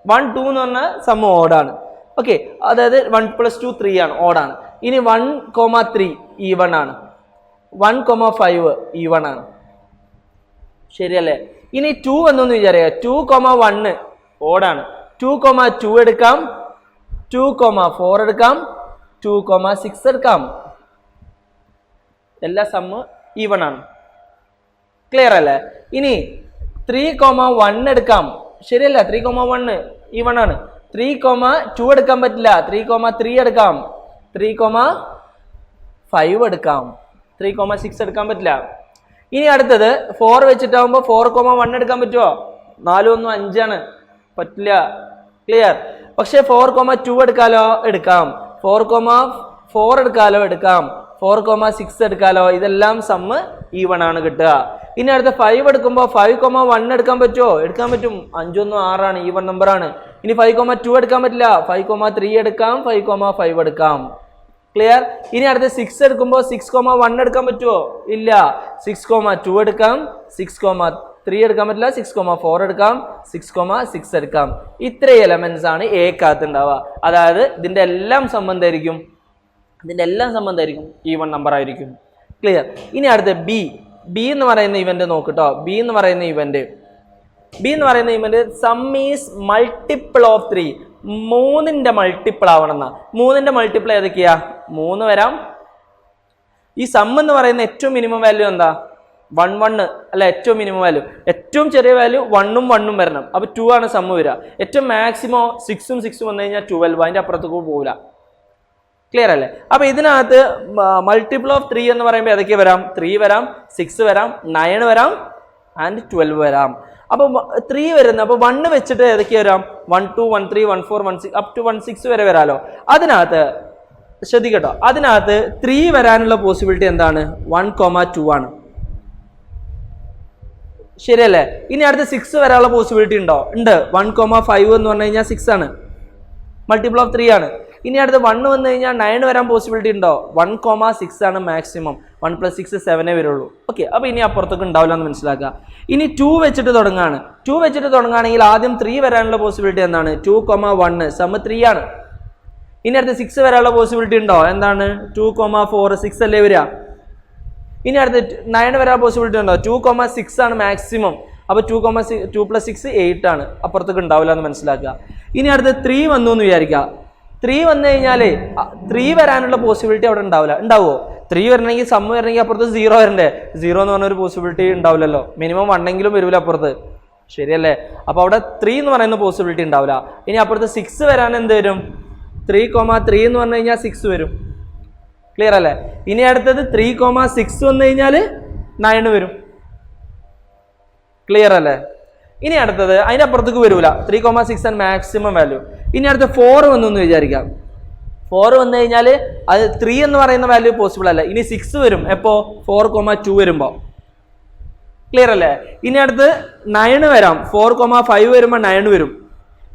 1 2 എന്ന് പറഞ്ഞാൽ സമ്മ് ഓഡാണ്. ഓക്കെ, അതായത് 1 + 2 3 ആണ്, ഓഡാണ്. ഇനി 1 3 ഈവൺ ആണ്. 1 5 ഈവൺ ആണ്. ശരിയല്ലേ? ഇനി 2 എന്നൊന്ന് വിചാരിക്കുക. 2 1 ഓടാണ്. 2 2 എടുക്കാം, 2 4 എടുക്കാം, 2 6 എടുക്കാം. എല്ലാ സമ്മ് ഈവൺ ആണ്. ക്ലിയർ അല്ലേ? ഇനി 3,1 എടുക്കാം, ശരിയല്ല? 3,1 ഈവൺ ആണ്. 3,2 എടുക്കാൻ പറ്റില്ല, 3,3 എടുക്കാം, 3,5 എടുക്കാം, 3,6 എടുക്കാൻ പറ്റില്ല. ഇനി അടുത്തത് 4 വെച്ചിട്ടാവുമ്പോൾ 4,1 എടുക്കാൻ പറ്റുമോ? 4 1 5 ആണ്, പറ്റില്ല. ക്ലിയർ? പക്ഷെ 4,2 എടുക്കാലോ? എടുക്കാം. 4,4 എടുക്കാലോ? എടുക്കാം. 4,6 എടുക്കാലോ? ഇതെല്ലാം സമ്മ് ഈവൺ ആണ് കിട്ടുക. ഇനി അടുത്ത 5 എടുക്കുമ്പോൾ 5,1 എടുക്കാൻ പറ്റുമോ? എടുക്കാൻ പറ്റും. 5 1 6 ആണ്, ഈവൺ നമ്പർ ആണ്. ഇനി 5,2 എടുക്കാൻ പറ്റില്ല, 5,3 എടുക്കാം, 5,5 എടുക്കാം. ക്ലിയർ? ഇനി അടുത്ത 6 എടുക്കുമ്പോൾ 6,1 എടുക്കാൻ പറ്റുമോ? ഇല്ല. 6,2 എടുക്കാം, 6,3 എടുക്കാൻ പറ്റില്ല, 6,4 എടുക്കാം, 6,6 എടുക്കാം. ഇത്രയും എലമെന്റ്സ് ആണ് എക്കകത്ത് ഉണ്ടാവുക. അതായത് ഇതിന്റെ എല്ലാം സംബന്ധമായിരിക്കും, ഈവൺ നമ്പർ ആയിരിക്കും. ക്ലിയർ? ഇനി അടുത്ത ബി എന്ന് പറയുന്ന ഇവന്റ് നോക്കിട്ടോ. ബി എന്ന് പറയുന്ന event sum is multiple of 3. 3ന്റെ മൾട്ടിപ്പിൾ ആവണം എന്നാ. 3ന്റെ മൾട്ടിപ്പിൾ ഏതൊക്കെയാ? 3 വരാം. ഈ സം എന്ന് പറയുന്ന ഏറ്റവും മിനിമം വാല്യൂ എന്താ? 1 1 അല്ല, ഏറ്റവും മിനിമം വാല്യൂ. ഏറ്റവും ചെറിയ വാല്യൂ 1 1 വരണം. അപ്പൊ 2 ആണ് സമ്മ് വരിക. ഏറ്റവും മാക്സിമം 6 6 വന്നു കഴിഞ്ഞാൽ 12. അതിന്റെ അപ്പുറത്തേക്ക് പോകില്ല. ക്ലിയർ അല്ലേ? അപ്പൊ ഇതിനകത്ത് മൾട്ടിപ്പിൾ ഓഫ് 3 എന്ന് പറയുമ്പോൾ ഏതൊക്കെ വരാം? 3 വരാം, 6 വരാം, 9 വരാം ആൻഡ് 12 വരാം. അപ്പൊ 3 വരുന്നത്, അപ്പൊ 1 വെച്ചിട്ട് ഏതൊക്കെ വരാം? 1 2 1 3 1 4 1 6 അപ് ടു 1 6 വരെ വരാലോ. അതിനകത്ത് ശ്രദ്ധിക്കട്ടോ, അതിനകത്ത് 3 വരാനുള്ള പോസിബിലിറ്റി എന്താണ്? 1,2 ആണ്, ശരിയല്ലേ? ഇനി അടുത്ത് 6 വരാനുള്ള പോസിബിലിറ്റി ഉണ്ടോ? ഉണ്ട്. 1,5 എന്ന് പറഞ്ഞു കഴിഞ്ഞാൽ 6 ആണ്, മൾട്ടിപ്പിൾ ഓഫ് 3 ആണ്. ഇനി അടുത്ത് 1 വന്നു കഴിഞ്ഞാൽ 9 വരാൻ പോസിബിലിറ്റി ഉണ്ടോ? 1,6 ആണ് മാക്സിമം. 1 + 6 7 വരുള്ളൂ. ഓക്കെ, അപ്പൊ ഇനി അപ്പുറത്തേക്ക് ഉണ്ടാവില്ല എന്ന് മനസ്സിലാക്കുക. ഇനി 2 വെച്ചിട്ട് തുടങ്ങുകയാണെങ്കിൽ ആദ്യം 3 വരാനുള്ള പോസിബിലിറ്റി എന്താണ്? 2,1 സമ്മ് 3 ആണ്. ഇനി അടുത്ത് 6 വരാനുള്ള പോസിബിലിറ്റി ഉണ്ടോ? എന്താണ്? 2,4 6 അല്ലേ വരിക. ഇനി അടുത്ത് 9 വരാൻ പോസിബിലിറ്റി ഉണ്ടോ? 2,6 ആണ് മാക്സിമം. അപ്പൊ 2 + 6 8 ആണ്. അപ്പുറത്തേക്ക് ഉണ്ടാവില്ല എന്ന് മനസ്സിലാക്കുക. ഇനി അടുത്ത് 3 വന്നു എന്ന് വിചാരിക്കുക. 3 വന്നു കഴിഞ്ഞാലേ 3 വരാനുള്ള പോസിബിലിറ്റി അവിടെ ഉണ്ടാവില്ല. ഉണ്ടാവുമോ? 3 വരണമെങ്കിൽ സമ്മ് വരണമെങ്കിൽ അപ്പുറത്ത് 0 വരണ്ടേ? 0 എന്ന് പറഞ്ഞൊരു പോസിബിലിറ്റി ഉണ്ടാവില്ലല്ലോ. മിനിമം 1 എങ്കിലും വരൂല അപ്പുറത്ത്, ശരിയല്ലേ? അപ്പൊ അവിടെ 3 എന്ന് പറയുന്ന പോസിബിലിറ്റി ഉണ്ടാവില്ല. ഇനി അപ്പുറത്ത് 6 വരാൻ എന്ത് വരും? 3,3 എന്ന് പറഞ്ഞു കഴിഞ്ഞാൽ 6 വരും. ക്ലിയർ അല്ലേ? ഇനി അടുത്തത് 3,6 വന്നു കഴിഞ്ഞാൽ 9 വരും. ക്ലിയർ അല്ലേ? ഇനി അടുത്തത് അതിനപ്പുറത്തേക്ക് വരൂല. 3,6 ആണ് മാക്സിമം വാല്യൂ. ഇനി അടുത്ത 4 വന്നു എന്ന് വിചാരിക്കാം. 4 വന്നു കഴിഞ്ഞാൽ അത് 3 എന്ന് പറയുന്ന വാല്യൂ പോസിബിൾ അല്ല. ഇനി 6 വരും. എപ്പോ? 4,2 വരുമ്പോ. ക്ലിയർ അല്ലേ? ഇനി അടുത്ത് 9 വരാം. 4,5 വരുമ്പോൾ 9 വരും.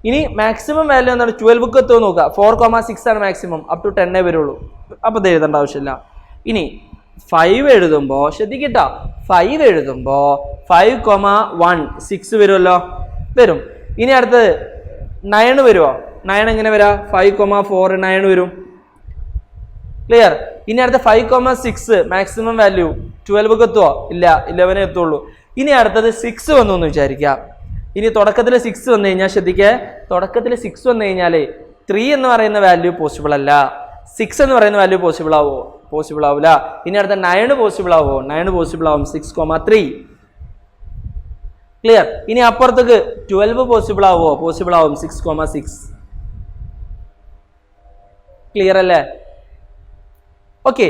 ഇനി മാക്സിമം വാല്യൂ എന്താണ്? 12 എത്തുമോ നോക്കുക. 4,6 ആണ് മാക്സിമം. അപ് ടു 10 വരുള്ളൂ. അപ്പൊ ഇത് എഴുതേണ്ട ആവശ്യമില്ല. ഇനി 5 എഴുതുമ്പോൾ ശ്രദ്ധിക്കട്ടോ, 5 എഴുതുമ്പോൾ 5,1 6 വരുമല്ലോ, വരും. ഇനി അടുത്തത് 9 വരുമോ? 9 എങ്ങനെ വരാ? 5,4 9 വരും. ക്ലിയർ? ഇനി അടുത്ത 5,6 മാക്സിമം വാല്യൂ 12 എത്തുമോ? ഇല്ല, 11 എത്തുള്ളൂ. ഇനി അടുത്തത് 6 വന്നു എന്ന് വിചാരിക്കാം. ഇനി തുടക്കത്തിൽ 6 വന്നു കഴിഞ്ഞാൽ ശ്രദ്ധിക്കേ, തുടക്കത്തിൽ 6 വന്നു കഴിഞ്ഞാൽ 3 എന്ന് പറയുന്ന വാല്യൂ പോസിബിൾ അല്ല. 6 എന്ന് പറയുന്ന വാല്യൂ പോസിബിൾ ആവോ? പോസിബിൾ ആവില്ല. ഇനി അടുത്ത 9 പോസിബിൾ ആവോ? 9 പോസിബിൾ ആവും. 6,3. ക്ലിയർ? ഇനി അപ്പുറത്തേക്ക് 12 പോസിബിൾ ആവോ? പോസിബിൾ ആവും. 6,6. ക്ലിയർ അല്ലേ? ഓക്കെ,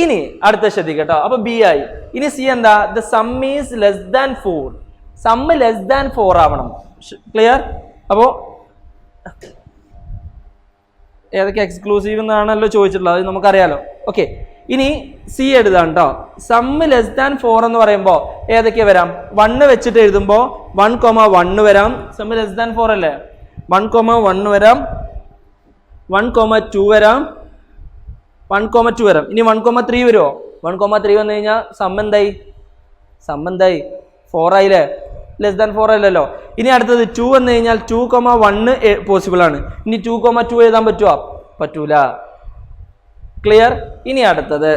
ഇനി അടുത്ത ശ്രദ്ധിക്കട്ടോ. അപ്പൊ ബി ആയി. ഇനി സി എന്താ? The sum is less than 4. Sum less than 4 ആവണം. ക്ലിയർ? അപ്പോ ഏതൊക്കെ എക്സ്ക്ലൂസീവ് എന്നാണല്ലോ ചോദിച്ചിട്ടുള്ളത്, അത് നമുക്കറിയാലോ. ഓക്കെ, ഇനി സി എഴുതാം കേട്ടോ. സമ്മ് ലെസ് ദാൻ 4 എന്ന് പറയുമ്പോൾ ഏതൊക്കെ വരാം? 1 വെച്ചിട്ട് എഴുതുമ്പോൾ 1,1 വരാം. സമ്മ് ലെസ് ദാൻ 4 അല്ലേ? 1,1 വരാം, 1,2 വരാം, 1,2 വരാം. ഇനി 1,3 വരുമോ? 1,3 വന്നു കഴിഞ്ഞാൽ സമ്മ് എന്തായി? 4 ആയില്ലേ? ലെസ് ദാൻ 4 അല്ലല്ലോ. ഇനി അടുത്തത് 2 വന്നു കഴിഞ്ഞാൽ 2,1 പോസിബിൾ ആണ്. ഇനി 2,2 എഴുതാൻ പറ്റുമോ? പറ്റൂല. ക്ലിയർ? ഇനി അടുത്തത്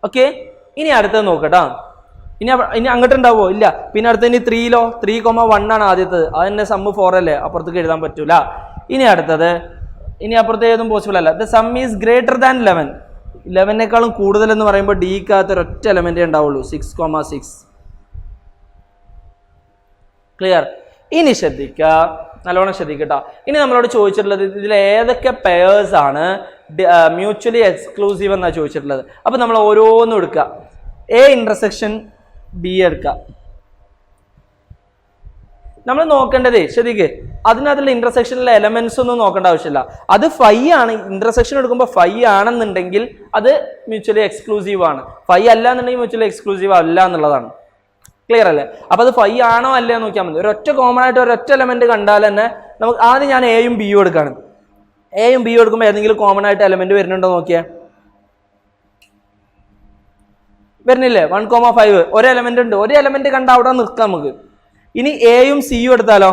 ഓക്കെ, ഇനി അടുത്തത് നോക്കട്ടോ. ഇനി അങ്ങോട്ട് ഉണ്ടാവോ? ഇല്ല. പിന്നെ അടുത്ത ഇനി 3ലോ? 3,1 ആണ് ആദ്യത്തത്. അത് തന്നെ സമ്മ് 4 അല്ലേ? അപ്പുറത്തേക്ക് എഴുതാൻ പറ്റൂല. ഇനി അടുത്തത്, ഇനി അപ്പുറത്ത് ഏതും പോസിബിൾ അല്ല. The sum is greater than 11. 11നേക്കാളും കൂടുതൽ എന്ന് പറയുമ്പോൾ ഡിക്കകത്ത് ഒരൊറ്റ എലമെന്റേ ഉണ്ടാവുള്ളൂ. 6,6. ക്ലിയർ? ഇനി ശ്രദ്ധിക്കുക, നല്ലോണം ശ്രദ്ധിക്കട്ടോ. ഇനി നമ്മളോട് ചോദിച്ചിട്ടുള്ളത് ഇതിൽ ഏതൊക്കെ പെയേഴ്സ് ആണ് മ്യൂച്വലി എക്സ്ക്ലൂസീവ് എന്നാണ് ചോദിച്ചിട്ടുള്ളത്. അപ്പം നമ്മൾ ഓരോന്നും എടുക്കുക. എ ഇന്റർസെക്ഷൻ ബി എടുക്കുക. നമ്മൾ നോക്കേണ്ടതേ ശ്രദ്ധിക്ക്, അതിനകത്തുള്ള ഇന്റർസെക്ഷനിലെ എലമെന്റ്സ് ഒന്നും നോക്കേണ്ട ആവശ്യമില്ല. അത് ഫൈ ആണ്. ഇന്റർസെക്ഷൻ എടുക്കുമ്പോൾ ഫൈ ആണെന്നുണ്ടെങ്കിൽ അത് മ്യൂച്വലി എക്സ്ക്ലൂസീവ് ആണ്. ഫൈ അല്ല എന്നുണ്ടെങ്കിൽ മ്യൂച്വലി എക്സ്ക്ലൂസീവ് അല്ല എന്നുള്ളതാണ്. ക്ലിയർ അല്ലേ? അപ്പൊ അത് ഫൈ ആണോ അല്ലേ നോക്കിയാൽ മതി. ഒരൊറ്റ കോമൺ ആയിട്ട് ഒരൊറ്റ എലമെന്റ് കണ്ടാൽ തന്നെ നമുക്ക് ആദ്യം ഞാൻ എയും ബിയും എടുക്കാണ്. എയും ബിയും എടുക്കുമ്പോൾ ഏതെങ്കിലും കോമൺ ആയിട്ട് എലമെന്റ് വരുന്നുണ്ടോ നോക്കിയേ. വരുന്നില്ലേ? 1,5 ഒരു എലമെന്റ് ഉണ്ട്. ഒരു എലമെന്റ് കണ്ട അവിടെ നിർത്താം നമുക്ക്. ഇനി എയും സിയും എടുത്താലോ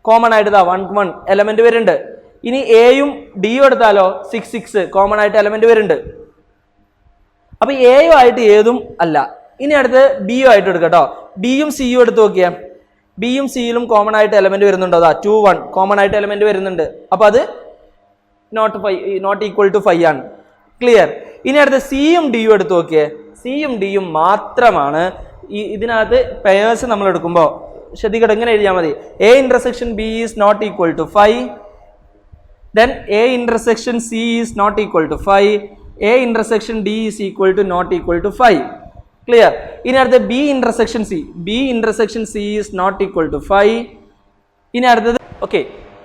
കോമൺ ആയിട്ട് 1 എലമെന്റ് വരുന്നുണ്ട്. ഇനി എയും ഡിയും എടുത്താലോ 6 കോമൺ ആയിട്ട് എലമെന്റ് വരുന്നുണ്ട്. അപ്പൊ എയും ആയിട്ട് ഏതും അല്ല. ഇനി അടുത്ത് ബിയും ആയിട്ട് എടുക്കട്ടോ. ബിയും സിയും എടുത്ത് നോക്കിയാൽ ബിയും സിയിലും കോമൺ ആയിട്ട് എലമെന്റ് വരുന്നുണ്ടോ? 2 1 കോമൺ ആയിട്ട് എലമെന്റ് വരുന്നുണ്ട്. അപ്പൊ അത് നോട്ട് ഈക്വൽ ടു 5 ആണ്. ക്ലിയർ? ഇനി അടുത്ത് സിയും ഡിയും എടുത്ത് നോക്കിയേ. സിയും ഡിയും മാത്രമാണ് ഇതിനകത്ത് പെയേഴ്സ് നമ്മൾ എടുക്കുമ്പോൾ ശ്രദ്ധിക്കട്ടെ, ഇങ്ങനെ എഴുതിയാൽ മതി. A intersection B is not equal to 5, then A intersection C is not equal to 5, A intersection D is equal to not equal to 5. Clear? ഇനി അടുത്ത B intersection C is not equal to 5. ഇനി അടുത്തത് okay.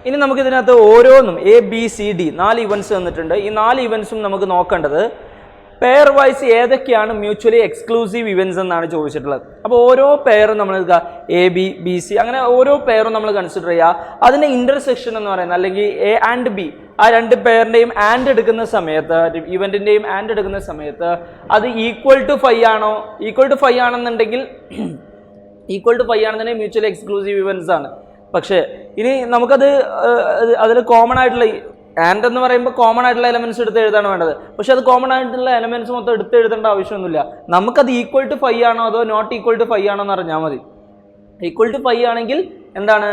ഇനി നമുക്ക് ഇതിനകത്ത് ഓരോന്നും A B C D 4 events തന്നിട്ടുണ്ട്. ഈ 4 ഇവന്റ്സും നമുക്ക് നോക്കേണ്ടത് പെയർ വൈസ് ഏതൊക്കെയാണ് മ്യൂച്വലി എക്സ്ക്ലൂസീവ് ഇവന്റ്സ് എന്നാണ് ചോദിച്ചിട്ടുള്ളത്. അപ്പോൾ ഓരോ പെയറും നമ്മൾ എടുക്കുക. എ ബി ബി സി അങ്ങനെ ഓരോ പെയറും നമ്മൾ കൺസിഡർ ചെയ്യുക. അതിൻ്റെ ഇന്റർസെക്ഷൻ എന്ന് പറയുന്നത് അല്ലെങ്കിൽ എ ആൻഡ് ബി ആ രണ്ട് പെയറിൻ്റെയും ആൻഡ് എടുക്കുന്ന സമയത്ത് ഇവന്റിൻ്റെയും ആൻഡ് എടുക്കുന്ന സമയത്ത് അത് ഈക്വൽ ടു 5 ആണോ? ഈക്വൽ ടു 5 ആണെന്നുണ്ടെങ്കിൽ മ്യൂച്വലി എക്സ്ക്ലൂസീവ് ഇവന്റ്സ് ആണ്. പക്ഷേ ഇനി നമുക്കത് അതിൽ കോമൺ ആയിട്ടുള്ള ആൻഡ് എന്ന് പറയുമ്പോൾ കോമൺ ആയിട്ടുള്ള എലമെന്റ്സ് എടുത്ത് എഴുതാണ് വേണ്ടത്. പക്ഷെ അത് കോമൺ ആയിട്ടുള്ള എലമെന്റ്സ് മൊത്തം എടുത്ത് എഴുതേണ്ട ആവശ്യമൊന്നുമില്ല. നമുക്കത് ഈക്വൽ ടു 5 ആണോ അതോ നോട്ട് ഈക്വൽ ടു 5 ആണോ എന്ന് അറിഞ്ഞാൽ മതി. ഈക്വൽ ടു 5 ആണെങ്കിൽ എന്താണ്?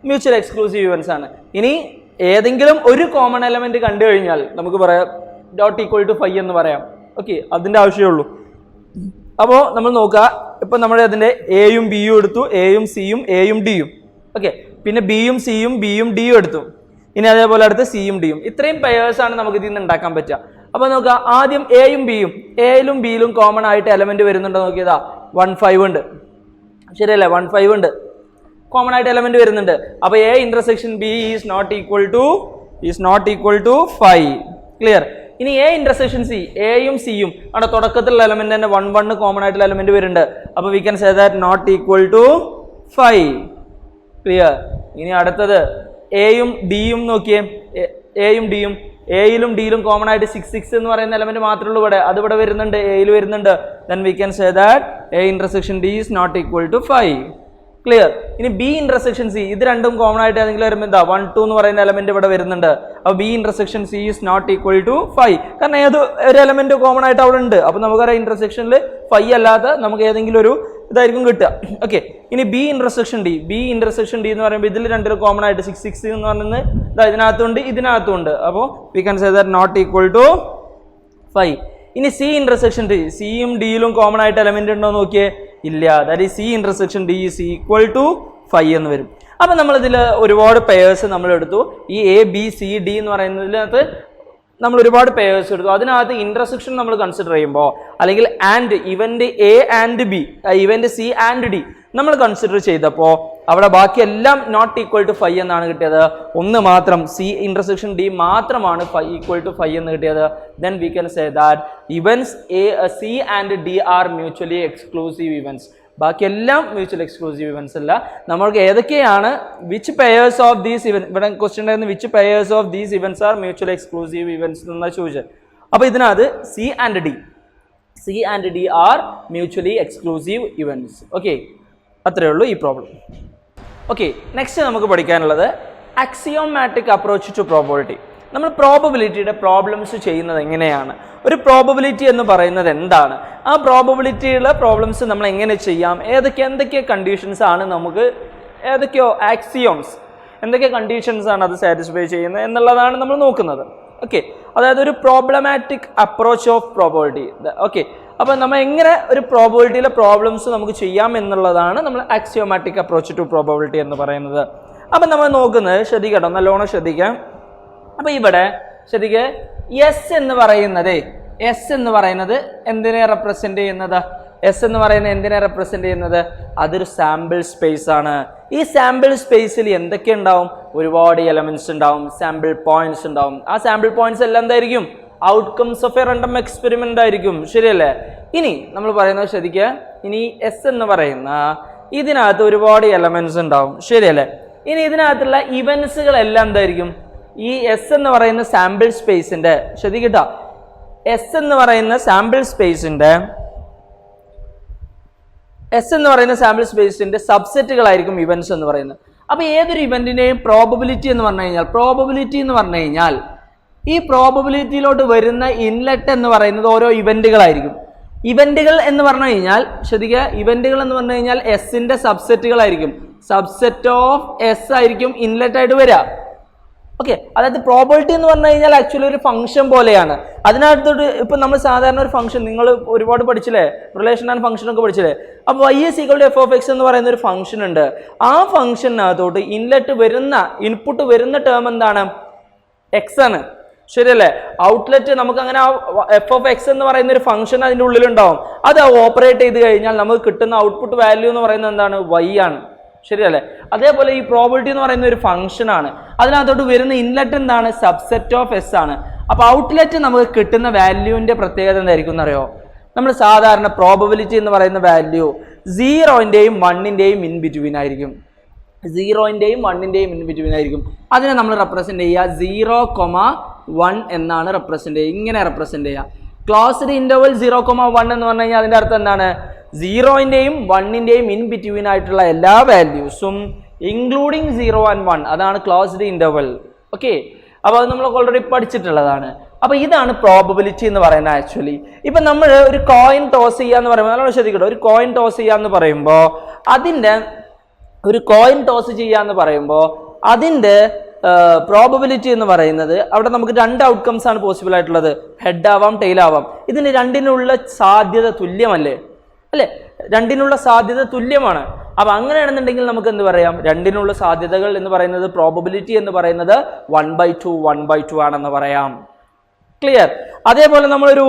മ്യൂച്വൽ എക്സ്ക്ലൂസീവ് ഇവന്റ്സ് ആണ്. ഇനി ഏതെങ്കിലും ഒരു കോമൺ എലമെന്റ് കണ്ടു കഴിഞ്ഞാൽ നമുക്ക് പറയാം നോട്ട് ഈക്വൽ ടു 5 എന്ന് പറയാം. ഓക്കെ, അതിൻ്റെ ആവശ്യമേ ഉള്ളൂ. അപ്പോൾ നമ്മൾ നോക്കുക, ഇപ്പം നമ്മൾ അതിൻ്റെ എയും ബിയും എടുത്തു, എയും സിയും എയും ഡിയും. ഓക്കെ, പിന്നെ ബിയും സിയും ബിയും ഡിയും എടുത്തു. ഇനി അതേപോലെ അടുത്ത് സിയും ഡിയും. ഇത്രയും പെയേഴ്സ് ആണ് നമുക്ക് ഇതിൽ നിന്ന് ഉണ്ടാക്കാൻ പറ്റുക. അപ്പോൾ നോക്കുക, ആദ്യം എയും ബിയും എയിലും ബിയിലും കോമൺ ആയിട്ട് എലമെന്റ് വരുന്നുണ്ടോ നോക്കിയതാ 1 5 ഉണ്ട്. ശരിയല്ലേ? 1 5 ഉണ്ട്, കോമൺ ആയിട്ട് എലമെന്റ് വരുന്നുണ്ട്. അപ്പോൾ A intersection B is not equal to 5. Clear? ഇനി എ ഇന്റർസെക്ഷൻ സി എയും സിയും അവിടെ തുടക്കത്തിലുള്ള എലമെന്റ് തന്നെ 1 1 കോമൺ ആയിട്ടുള്ള എലമെന്റ് വരുന്നുണ്ട്. അപ്പോൾ we can say that not equal to 5. Clear? ഇനി അടുത്തത് എയും ഡിയും നോക്കിയേ. എയും ഡിയും എയിലും ഡിയിലും കോമൺ ആയിട്ട് 6 6 എന്ന് പറയുന്ന എലമെന്റ് മാത്രമേ ഉള്ളൂ ഇവിടെ. അത് ഇവിടെ വരുന്നുണ്ട്, എയിൽ വരുന്നുണ്ട്. Then we can say that A intersection D is not equal to 5. Clear? ഇനി ബി ഇന്റർസെക്ഷൻ സി ഇത് രണ്ടും കോമൺ ആയിട്ട് ഏതെങ്കിലും വരുമ്പോൾ എന്താ 1 2 എന്ന് പറയുന്ന എലമെന്റ് ഇവിടെ വരുന്നുണ്ട്. അപ്പോൾ B intersection C is not equal to 5. കാരണം ഏത് ഒരു എലമെന്റ് കോമൺ ആയിട്ട് അവിടെ ഉണ്ട്. അപ്പോൾ നമുക്കറിയാം ഇന്റർസെക്ഷനിൽ 5 അല്ലാതെ നമുക്ക് ഏതെങ്കിലും ഒരു ഇതായിരിക്കും കിട്ടുക. ഓക്കെ, ഇനി ബി ഇന്റർസെക്ഷൻ ഡി എന്ന് പറയുമ്പോൾ ഇതിൽ രണ്ടിലും കോമൺ ആയിട്ട് 6 6 എന്ന് പറയുന്നത് ഇതിനകത്തുണ്ട് ഇതിനകത്തുണ്ട്. അപ്പോൾ we can say that not equal to 5. ഇനി സി ഇന്റർസെക്ഷൻ ഡി സിയും ഡിയിലും കോമൺ ആയിട്ട് എലമെന്റ് ഉണ്ടോ നോക്കിയേ. ഇല്ല. That is C intersection D is equal to 5 എന്ന് വരും. അപ്പം നമ്മളിതിൽ ഒരുപാട് പെയേഴ്സ് നമ്മൾ എടുത്തു. ഈ എ ബി സി ഡി എന്ന് പറയുന്നതിനകത്ത് നമ്മൾ ഒരുപാട് പെയേഴ്സ് എടുത്തു. അതിനകത്ത് ഇന്റർസെക്ഷൻ നമ്മൾ കൺസിഡർ ചെയ്യുമ്പോൾ അല്ലെങ്കിൽ and event A and B event C and D നമ്മൾ കൺസിഡർ ചെയ്തപ്പോൾ അവിടെ ബാക്കിയെല്ലാം നോട്ട് ഈക്വൽ ടു 5 എന്നാണ് കിട്ടിയത്. ഒന്ന് മാത്രം സി ഇന്റർസെക്ഷൻ ഡി മാത്രമാണ് ഈക്വൽ ടു 5 എന്ന് കിട്ടിയത്. Then we can say that events A C and D are mutually exclusive events. ബാക്കിയെല്ലാം മ്യൂച്വൽ എക്സ്ക്ലൂസീവ് ഇവന്റ്സ് അല്ല. നമ്മൾക്ക് ഏതൊക്കെയാണ് which pairs of these event ഇവിടെ ക്വസ്റ്റ്യൻ ഉണ്ടായിരുന്നു, which pairs of these events are mutual exclusive events എന്നാണ് ചോദിച്ചത്. അപ്പോൾ ഇതിനകത്ത് C and D are mutually exclusive events. Okay, അത്രയേ ഉള്ളൂ ഈ പ്രോബ്ലം. ഓക്കെ, നെക്സ്റ്റ് നമുക്ക് പഠിക്കാനുള്ളത് അക്സിയോമാറ്റിക് അപ്രോച്ച് ടു പ്രോബബിലിറ്റി. നമ്മൾ പ്രോബബിലിറ്റിയുടെ പ്രോബ്ലംസ് ചെയ്യുന്നത് എങ്ങനെയാണ്, ഒരു പ്രോബബിലിറ്റി എന്ന് പറയുന്നത് എന്താണ്, ആ പ്രോബബിലിറ്റിയുള്ള പ്രോബ്ലംസ് നമ്മൾ എങ്ങനെ ചെയ്യാം, എന്തൊക്കെ കണ്ടീഷൻസ് ആണ് നമുക്ക്, ഏതൊക്കെയോ ആക്സിയോംസ് എന്തൊക്കെ കണ്ടീഷൻസ് ആണ് അത് സാറ്റിസ്ഫൈ ചെയ്യുന്നത് എന്നുള്ളതാണ് നമ്മൾ നോക്കുന്നത്. ഓക്കെ, അതായത് ഒരു problematic approach of probability. Okay, അപ്പോൾ നമ്മൾ എങ്ങനെ ഒരു പ്രോബബിലിറ്റിയിലെ പ്രോബ്ലംസ് നമുക്ക് ചെയ്യാം എന്നുള്ളതാണ് നമ്മൾ ആക്സിയോമാറ്റിക് അപ്രോച്ച് ടു പ്രോബബിലിറ്റി എന്ന് പറയുന്നത്. അപ്പം നമ്മൾ നോക്കുന്നത് ശ്രദ്ധിക്കട്ടോ, നല്ലോണം ശ്രദ്ധിക്കാം. അപ്പം ഇവിടെ ശ്രദ്ധിക്കുക, എസ് എന്ന് പറയുന്നത് എന്തിനെ റെപ്രസെന്റ് ചെയ്യുന്നത്? എസ് എന്ന് പറയുന്നത് എന്തിനെ റെപ്രസെന്റ് ചെയ്യുന്നത്? അതൊരു സാമ്പിൾ സ്പേസ് ആണ്. ഈ സാമ്പിൾ സ്പേസിൽ എന്തൊക്കെ ഉണ്ടാവും? ഒരുപാട് എലമെന്റ്സ് ഉണ്ടാവും, സാമ്പിൾ പോയിന്റ്സ് ഉണ്ടാവും. ആ സാമ്പിൾ പോയിന്റ്സ് എല്ലാം എന്തായിരിക്കും? Outcomes of A random experiment ആയിരിക്കും, ശരിയല്ലേ? ഇനി നമ്മൾ പറയുന്നത് ശ്രദ്ധിക്കുക, ഇനി എസ് എന്ന് പറയുന്ന ഇതിനകത്ത് ഒരുപാട് എലമെന്റ്സ് ഉണ്ടാവും, ശരിയല്ലേ? ഇനി ഇതിനകത്തുള്ള ഇവന്റ്സുകളെല്ലാം എന്തായിരിക്കും? ഈ എസ് എന്ന് പറയുന്ന സാമ്പിൾ സ്പേസിന്റെ, ശ്രദ്ധിക്കട്ടോ, എസ് എന്ന് പറയുന്ന സാമ്പിൾ സ്പേസിന്റെ സബ്സെറ്റുകളായിരിക്കും ഇവന്റ്സ് എന്ന് പറയുന്നത്. അപ്പൊ ഏതൊരു ഇവന്റിന്റെയും പ്രോബബിലിറ്റി എന്ന് പറഞ്ഞു കഴിഞ്ഞാൽ ഈ പ്രോബബിലിറ്റിയിലോട്ട് വരുന്ന ഇൻലെറ്റ് എന്ന് പറയുന്നത് ഓരോ ഇവന്റുകളായിരിക്കും. ഇവന്റുകൾ എന്ന് പറഞ്ഞു കഴിഞ്ഞാൽ ശ്രദ്ധിക്കുക, ഇവന്റുകൾ എന്ന് പറഞ്ഞു കഴിഞ്ഞാൽ എസിന്റെ സബ്സെറ്റുകളായിരിക്കും. സബ്സെറ്റ് ഓഫ് എസ് ആയിരിക്കും ഇൻലെറ്റ് ആയിട്ട് വരിക. ഓക്കെ, അതായത് പ്രോബബിലിറ്റി എന്ന് പറഞ്ഞു കഴിഞ്ഞാൽ ആക്ച്വലി ഒരു ഫംഗ്ഷൻ പോലെയാണ്. അതിനകത്തോട്ട് ഇപ്പൊ നമ്മൾ സാധാരണ ഒരു ഫംഗ്ഷൻ നിങ്ങൾ ഒരുപാട് പഠിച്ചില്ലേ, റിലേഷൻ ആൻഡ് ഫംഗ്ഷൻ ഒക്കെ പഠിച്ചില്ലേ? അപ്പോൾ y = f(x) എന്ന് പറയുന്ന ഒരു ഫംഗ്ഷൻ ഉണ്ട്. ആ ഫംഗ്ഷനകത്തോട്ട് ഇൻപുട്ട് വരുന്ന ടേം എന്താണ്? എക്സ് ആണ്, ശരിയല്ലേ? ഔട്ട്ലെറ്റ് നമുക്ക് അങ്ങനെ f(x) എന്ന് പറയുന്ന ഒരു ഫംഗ്ഷൻ അതിൻ്റെ ഉള്ളിലുണ്ടാവും. അത് ഓപ്പറേറ്റ് ചെയ്ത് കഴിഞ്ഞാൽ നമുക്ക് കിട്ടുന്ന ഔട്ട്പുട്ട് വാല്യൂ എന്ന് പറയുന്നത് എന്താണ്? y ആണ്, ശരിയല്ലേ? അതേപോലെ ഈ പ്രോബബിലിറ്റി എന്ന് പറയുന്ന ഒരു ഫംഗ്ഷൻ ആണ്. അതിനകത്തോട്ട് വരുന്ന ഇൻലെറ്റ് എന്താണ്? സബ്സെറ്റ് ഓഫ് എസ് ആണ്. അപ്പൊ ഔട്ട്ലെറ്റ് നമുക്ക് കിട്ടുന്ന വാല്യൂവിന്റെ പ്രത്യേകത എന്തായിരിക്കും എന്നറിയോ? നമ്മൾ സാധാരണ പ്രോബബിലിറ്റി എന്ന് പറയുന്ന വാല്യൂ 0ന്റെയും 1ന്റെയും ഇൻ ബിറ്റ്വീൻ ആയിരിക്കും. 0ന്റെയും 1ന്റെയും ഇൻ ബിറ്റ്വീൻ ആയിരിക്കും. അതിനെ നമ്മൾ റെപ്രസെന്റ് ചെയ്യുക 0,1 എന്നാണ് റെപ്രസെന്റ് ചെയ്യുക. ഇങ്ങനെ റെപ്രസെന്റ് ചെയ്യുക. ക്ലോസ്ഡ് ഇന്റർവൽ 0,1 എന്ന് പറഞ്ഞു കഴിഞ്ഞാൽ അതിന്റെ അർത്ഥം എന്താണ്? 0ന്റെയും 1ന്റെയും ഇൻ ബിറ്റ്വീൻ ആയിട്ടുള്ള എല്ലാ വാല്യൂസും ഇൻക്ലൂഡിങ് 0 and 1, അതാണ് ക്ലോസ്ഡ് ഇന്റർവൽ. ഓക്കെ, അപ്പോൾ അത് നമ്മൾ ഓൾറെഡി പഠിച്ചിട്ടുള്ളതാണ്. അപ്പൊ ഇതാണ് പ്രോബബിലിറ്റി എന്ന് പറയുന്നത്. ആക്ച്വലി ഇപ്പൊ നമ്മൾ ഒരു കോയിൻ ടോസ് ചെയ്യാന്ന് പറയുമ്പോൾ നമ്മൾ ശ്രദ്ധിക്കട്ടെ, ഒരു കോയിൻ ടോസ് ചെയ്യാന്ന് പറയുമ്പോൾ അതിന്റെ പ്രോബബിലിറ്റി എന്ന് പറയുന്നത് അവിടെ നമുക്ക് 2 ഔട്ട്കംസ് ആണ് പോസിബിൾ ആയിട്ടുള്ളത്. ഹെഡ് ആവാം, ടെയിൽ ആവാം. ഇതിന് രണ്ടിനുള്ള സാധ്യത തുല്യമല്ലേ? അല്ലെ, രണ്ടിനുള്ള സാധ്യത തുല്യമാണ്. അപ്പൊ അങ്ങനെയാണെന്നുണ്ടെങ്കിൽ നമുക്ക് എന്ത് പറയാം? രണ്ടിനുള്ള സാധ്യതകൾ എന്ന് പറയുന്നത് പ്രോബബിലിറ്റി എന്ന് പറയുന്നത് 1/2 ആണെന്ന് പറയാം. ക്ലിയർ? അതേപോലെ നമ്മളൊരു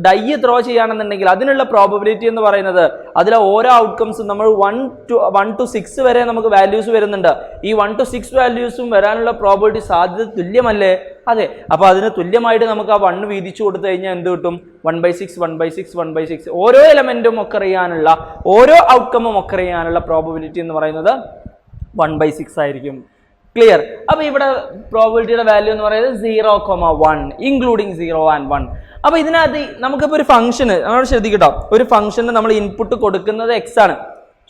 ഡൈ ത്രോ ചെയ്യുകയാണെന്നുണ്ടെങ്കിൽ അതിനുള്ള പ്രോബബിലിറ്റി എന്ന് പറയുന്നത് അതിലെ ഓരോ ഔട്ട്കംസും നമ്മൾ 1 to 6 വരെ നമുക്ക് വാല്യൂസ് വരുന്നുണ്ട്. ഈ 1 to 6 വാല്യൂസും വരാനുള്ള പ്രോബബിലിറ്റി സാധ്യത തുല്യമല്ലേ? അതെ. അപ്പൊ അതിന് തുല്യമായിട്ട് നമുക്ക് ആ 1 വീതിച്ചു കൊടുത്തു കഴിഞ്ഞാൽ എന്ത് കിട്ടും? 1/6 ഓരോ എലമെന്റും ഒക്കെ അറിയാനുള്ള, ഓരോ ഔട്ട്കമും ഒക്കെ അറിയാനുള്ള പ്രോബബിലിറ്റി എന്ന് പറയുന്നത് 1/6 ആയിരിക്കും. ക്ലിയർ? അപ്പൊ ഇവിടെ പ്രോബബിലിറ്റിയുടെ വാല്യൂ എന്ന് പറയുന്നത് 0,1 ഇൻക്ലൂഡിങ് 0 and 1. അപ്പൊ ഇതിനകത്ത് നമുക്കിപ്പോ ഒരു ഫംഗ്ഷന് നമ്മൾ ശ്രദ്ധിക്കട്ടോ, ഒരു ഫംഗ്ഷന് നമ്മൾ ഇൻപുട്ട് കൊടുക്കുന്നത് x ആണ്,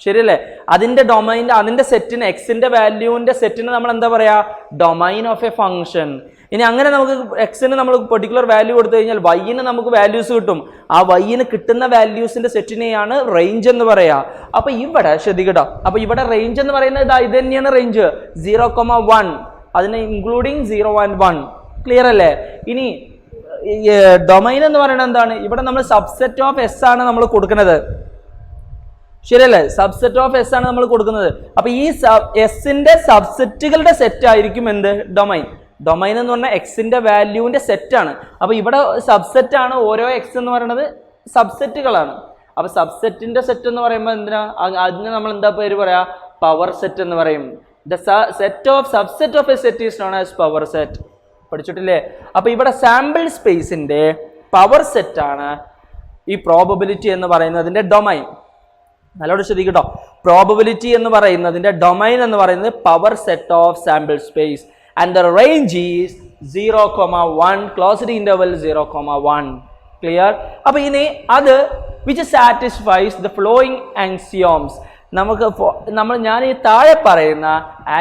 ശരിയല്ലേ? അതിന്റെ ഡൊമൈൻ, അതിന്റെ സെറ്റിന്, എക്സിന്റെ വാല്യൂവിന്റെ സെറ്റിന് നമ്മൾ എന്താ പറയാ? Domain of A function. ഇനി അങ്ങനെ നമുക്ക് എക്സിന് നമ്മൾ പെർട്ടിക്കുലർ വാല്യൂ കൊടുത്തു കഴിഞ്ഞാൽ വൈന് നമുക്ക് വാല്യൂസ് കിട്ടും. ആ വൈന് കിട്ടുന്ന വാല്യൂസിന്റെ സെറ്റിനെയാണ് റേഞ്ച് എന്ന് പറയാ. അപ്പൊ ഇവിടെ ശ്രദ്ധിക്കട്ടോ, അപ്പൊ ഇവിടെ റേഞ്ച് എന്ന് പറയുന്നത് ഇത് തന്നെയാണ് റേഞ്ച് 0,1, അതിന് ഇൻക്ലൂഡിങ് 0 and 1. ക്ലിയർ അല്ലേ? ഇനി ഡൊമൈൻ എന്ന് പറയുന്നത് എന്താണ്? ഇവിടെ നമ്മൾ സബ്സെറ്റ് ഓഫ് എസ് ആണ് നമ്മൾ കൊടുക്കുന്നത്, ശരിയല്ലേ? സബ്സെറ്റ് ഓഫ് എസ് ആണ് നമ്മൾ കൊടുക്കുന്നത്. അപ്പൊ ഈ എസിന്റെ സബ്സെറ്റുകളുടെ സെറ്റ് ആയിരിക്കും എന്ത്? ഡൊമൈൻ. ഡൊമൈൻ എന്ന് പറഞ്ഞാൽ എക്സിന്റെ വാല്യൂവിന്റെ സെറ്റ് ആണ്. അപ്പൊ ഇവിടെ സബ്സെറ്റ് ആണ്, ഓരോ എക്സ് എന്ന് പറയുന്നത് സബ്സെറ്റുകളാണ്. അപ്പൊ സബ്സെറ്റിന്റെ സെറ്റ് എന്ന് പറയുമ്പോൾ എന്തിനാ? അതിന് നമ്മൾ എന്താ പേര് പറയാ? പവർ സെറ്റ് എന്ന് പറയും. The set of subset of a set is known as power set. പഠിച്ചിട്ടില്ലേ? അപ്പൊ ഇവിടെ സാമ്പിൾ സ്പേസിന്റെ പവർ സെറ്റ് ആണ് ഈ പ്രോബബിലിറ്റി എന്ന് പറയുന്നതിന്റെ ഡൊമൈൻ. നല്ലോണം ശ്രദ്ധിക്കട്ടോ, പ്രോബബിലിറ്റി എന്ന് പറയുന്നതിന്റെ ഡൊമൈൻ എന്ന് പറയുന്നത് power set of sample space and the range is 0,1 closed interval 0,1. Clear? അപ്പൊ ഇനി അത് which satisfies the following axioms. ഞാൻ ഈ താഴെ പറയുന്ന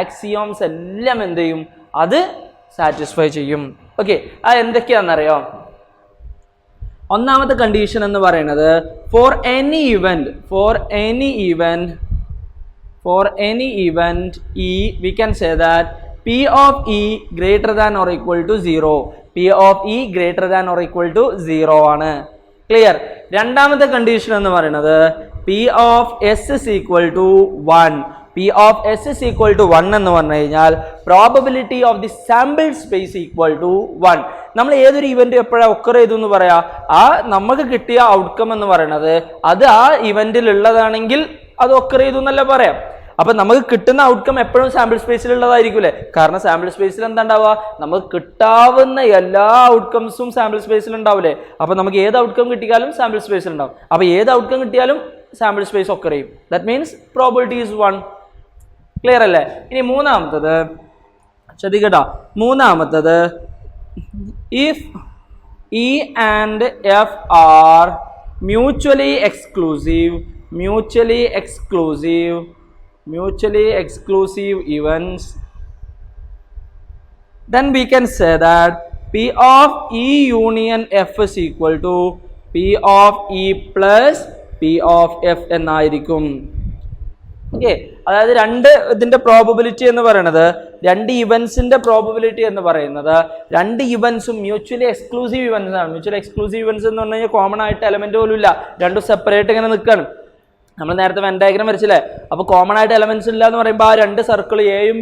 ആക്സിയോംസ് എല്ലാം എന്ത് ചെയ്യും? അത് സാറ്റിസ്ഫൈ ചെയ്യും. ഓക്കെ, അത് എന്തൊക്കെയാണെന്നറിയോ? ഒന്നാമത്തെ കണ്ടീഷൻ എന്ന് പറയുന്നത് for any event E, we can say that P of E greater than or equal to 0. P of E greater than or equal to 0 ആണ്. ക്ലിയർ? രണ്ടാമത്തെ കണ്ടീഷൻ എന്ന് പറയുന്നത് P of S is equal to 1. P of S is equal to 1 എന്ന് പറഞ്ഞു കഴിഞ്ഞാൽ probability of the sample space equal to 1. നമ്മൾ ഏതൊരു event എപ്പോഴാണ് ഒക്കർ ചെയ്തു എന്ന് പറയാ, ആ നമുക്ക് കിട്ടിയ ഔട്ട്കം എന്ന് പറയുന്നത് അത് ആ ഇവന്റിൽ ഉള്ളതാണെങ്കിൽ അത് ഒക്കർ ചെയ്തു എന്നല്ല പറയാം. അപ്പൊ നമുക്ക് കിട്ടുന്ന ഔട്ട്കം എപ്പോഴും സാമ്പിൾ സ്പേസിൽ ഉള്ളതായിരിക്കൂലേ, കാരണം സാമ്പിൾ സ്പേസിൽ എന്താ ഉണ്ടാവുക, നമുക്ക് കിട്ടാവുന്ന എല്ലാ ഔട്ട്കംസും സാമ്പിൾ സ്പേസിൽ ഉണ്ടാവില്ലേ. അപ്പൊ നമുക്ക് ഏത് ഔട്ട്കം കിട്ടിയാലും സാമ്പിൾ സ്പേസിൽ ഉണ്ടാവും. അപ്പൊ ഏത് ഔട്ട്കം കിട്ടിയാലും സാമ്പിൾ സ്പേസ് ഒക്കർ ചെയ്യും. That means probability is 1. Clear അല്ലേ? ഇനി മൂന്നാമത്തത് ശ്രദ്ധിക്കട്ടോ, മൂന്നാമത്തത് if E and F are mutually exclusive events, then we can say that P of E union F is equal to P of E plus P of F എന്നായിരിക്കും. Okay, അതായത് രണ്ട് ഇതിന്റെ probability എന്ന് പറയുന്നത്, രണ്ട് ഇവന്റ്സിന്റെ പ്രോബബിലിറ്റി എന്ന് പറയുന്നത്, രണ്ട് ഇവന്റ്സും മ്യൂച്വലി എക്സ്ക്ലൂസീവ് ഇവന്റ്സ് ആണ്. മ്യൂച്വലി എക്സ്ക്ലൂസീവ് ഇവന്റ്സ് എന്ന് പറഞ്ഞു കഴിഞ്ഞാൽ കോമൺ ആയിട്ട് എലമെന്റ് പോലും ഇല്ല, രണ്ടും സെപ്പറേറ്റ് ഇങ്ങനെ നിൽക്കുകയാണ്. നമ്മൾ നേരത്തെ വെൻ ഡയഗ്രം വരച്ചില്ലേ, അപ്പോൾ കോമൺ ആയിട്ട് എലമെന്റ്സ് ഇല്ല എന്ന് പറയുമ്പോൾ ആ രണ്ട് സർക്കിൾ എയും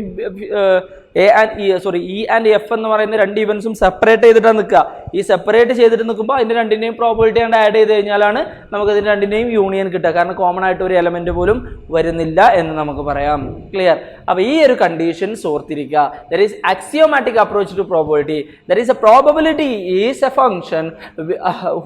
ഇ ആൻഡ് എഫ് എന്ന് പറയുന്ന രണ്ട് ഇവന്റ്സും സെപ്പറേറ്റ് ചെയ്തിട്ടാണ് നിൽക്കുക. ഈ സെപ്പറേറ്റ് ചെയ്തിട്ട് നിൽക്കുമ്പോൾ അതിന്റെ രണ്ടിന്റെയും പ്രോബബിലിറ്റി കൊണ്ട് ആഡ് ചെയ്ത് കഴിഞ്ഞാലാണ് നമുക്ക് ഇതിന്റെ രണ്ടിന്റെയും യൂണിയൻ കിട്ടുക. കാരണം കോമൺ ആയിട്ട് ഒരു എലമെന്റ് പോലും വരുന്നില്ല എന്ന് നമുക്ക് പറയാം. ക്ലിയർ? അപ്പോൾ ഈ ഒരു കണ്ടീഷൻസ് ഓർത്തിരിക്കുക. There is axiomatic approach to probability. There is a probability is a function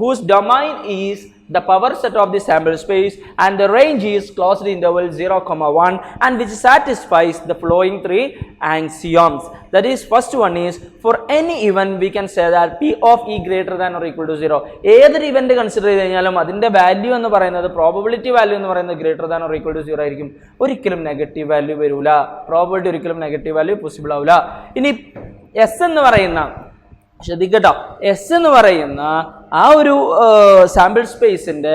whose domain is the power set of the sample space and the range is closed interval 0,1 and which satisfies the following three axioms. That is, first one is, for any event we can say that P of E greater than or equal to 0. ഏതൊരു event consider ചെയ്ത് കഴിഞ്ഞാലും അതിന്റെ value എന്ന് പറയുന്നത്, probability value എന്ന് പറയുന്നത് greater than or equal to 0 ആയിരിക്കും. ഒരിക്കലും നെഗറ്റീവ് വാല്യൂ വരൂല. പ്രോബബിലിറ്റി ഒരിക്കലും നെഗറ്റീവ് വാല്യൂ പോസിബിൾ ആവില്ല. ഇനി എസ് എന്ന് പറയുന്ന, ശ്രദ്ധിക്കട്ടോ, എസ് എന്ന് പറയുന്ന ആ ഒരു സാമ്പിൾ സ്പേസിന്റെ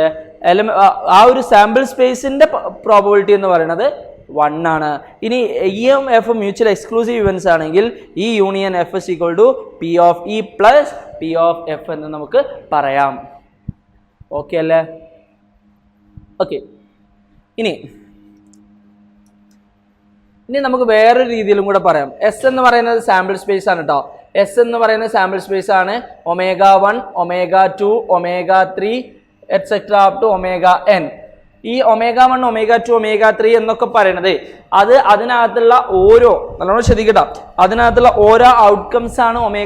ആ ഒരു സാമ്പിൾ സ്പേസിന്റെ പ്രോബബിലിറ്റി എന്ന് പറയുന്നത് 1 ആണ്. ഇനി ഇയും എഫ് മ്യൂച്വൽ എക്സ്ക്ലൂസീവ് ഇവന്റ്സ് ആണെങ്കിൽ E union F is equal to P of E plus P of F എന്ന് നമുക്ക് പറയാം. ഓക്കെ അല്ലേ? ഓക്കെ, ഇനി നമുക്ക് വേറൊരു രീതിയിലും കൂടെ പറയാം. എസ് എന്ന് പറയുന്നത് സാമ്പിൾ സ്പേസ് ആണ് കേട്ടോ. എസ് എന്ന് പറയുന്ന സാമ്പിൾ സ്പേസ് ആണ് ω1, ω2, ω3 എറ്റ്സെട്ര അപ് ടു ω_n. ഈ ω1, ω2, ω3 എന്നൊക്കെ പറയുന്നത് അതിനകത്തുള്ള ഓരോ, നല്ലോണം ശ്രദ്ധിക്കട്ടോ, അതിനകത്തുള്ള ഓരോ ഔട്ട്കംസ് ആണ് ω1,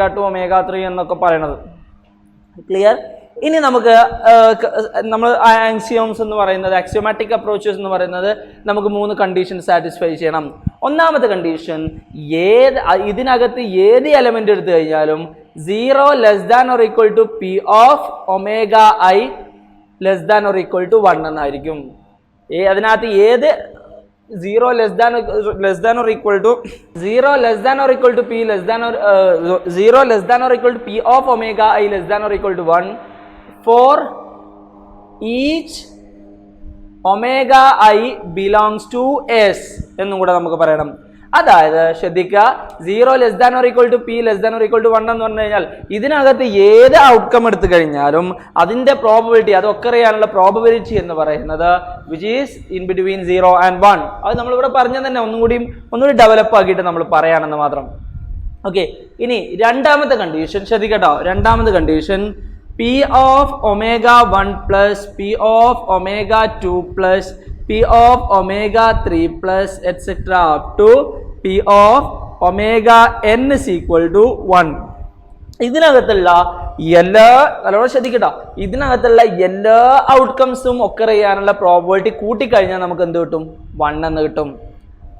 ω2, ω3 എന്നൊക്കെ പറയണത്. ക്ലിയർ? ഇനി നമുക്ക് നമ്മൾ ആക്സിയോംസ് എന്ന് പറയുന്നത്, ആക്സിയോമാറ്റിക് അപ്രോച്ചസ് എന്ന് പറയുന്നത് നമുക്ക് 3 കണ്ടീഷൻ സാറ്റിസ്ഫൈ ചെയ്യണം. ഒന്നാമത്തെ കണ്ടീഷൻ, ഇതിനകത്ത് ഏത് എലമെന്റ് എടുത്തു കഴിഞ്ഞാലും 0 less than or equal to P of ω_i less than or equal to 1 എന്നായിരിക്കും. അതിനകത്ത് ഏത് 0 less than or equal to p less than or 0 less than or equal to p of ω_i less than or equal to 1 for each ω_i belongs to s എന്നും കൂടെ നമുക്ക് പറയണം. അതായത് ശ്രദ്ധിക്കുക, 0 less than or equal to p less than or equal to 1 എന്ന് പറഞ്ഞു കഴിഞ്ഞാൽ ഇതിനകത്ത് ഏത് ഔട്ട്കം എടുത്തു കഴിഞ്ഞാലും അതിന്റെ പ്രോബബിലിറ്റി, അത് ഒക്കെ അറിയാനുള്ള പ്രോബബിലിറ്റി എന്ന് പറയുന്നത് which is in between 0 and 1. അത് നമ്മളിവിടെ പറഞ്ഞ തന്നെ ഒന്നുകൂടി ഡെവലപ്പ് ആക്കിയിട്ട് നമ്മൾ പറയാണെന്ന് മാത്രം. ഓക്കെ, ഇനി രണ്ടാമത്തെ കണ്ടീഷൻ ശ്രദ്ധിക്കട്ടോ. രണ്ടാമത്തെ condition, P of ω1 plus P of ω2 plus P of ω3 plus etc. up to P of ω_n is equal to 1. ഇതിനകത്തുള്ള എല്ലാ, നല്ലോണം ശ്രദ്ധിക്കട്ടോ, ഇതിനകത്തുള്ള എല്ലാ ഔട്ട്കംസും ഒക്കെ ചെയ്യാനുള്ള പ്രോബബിലിറ്റി കൂട്ടിക്കഴിഞ്ഞാൽ നമുക്ക് എന്ത് കിട്ടും? 1 എന്ന് കിട്ടും.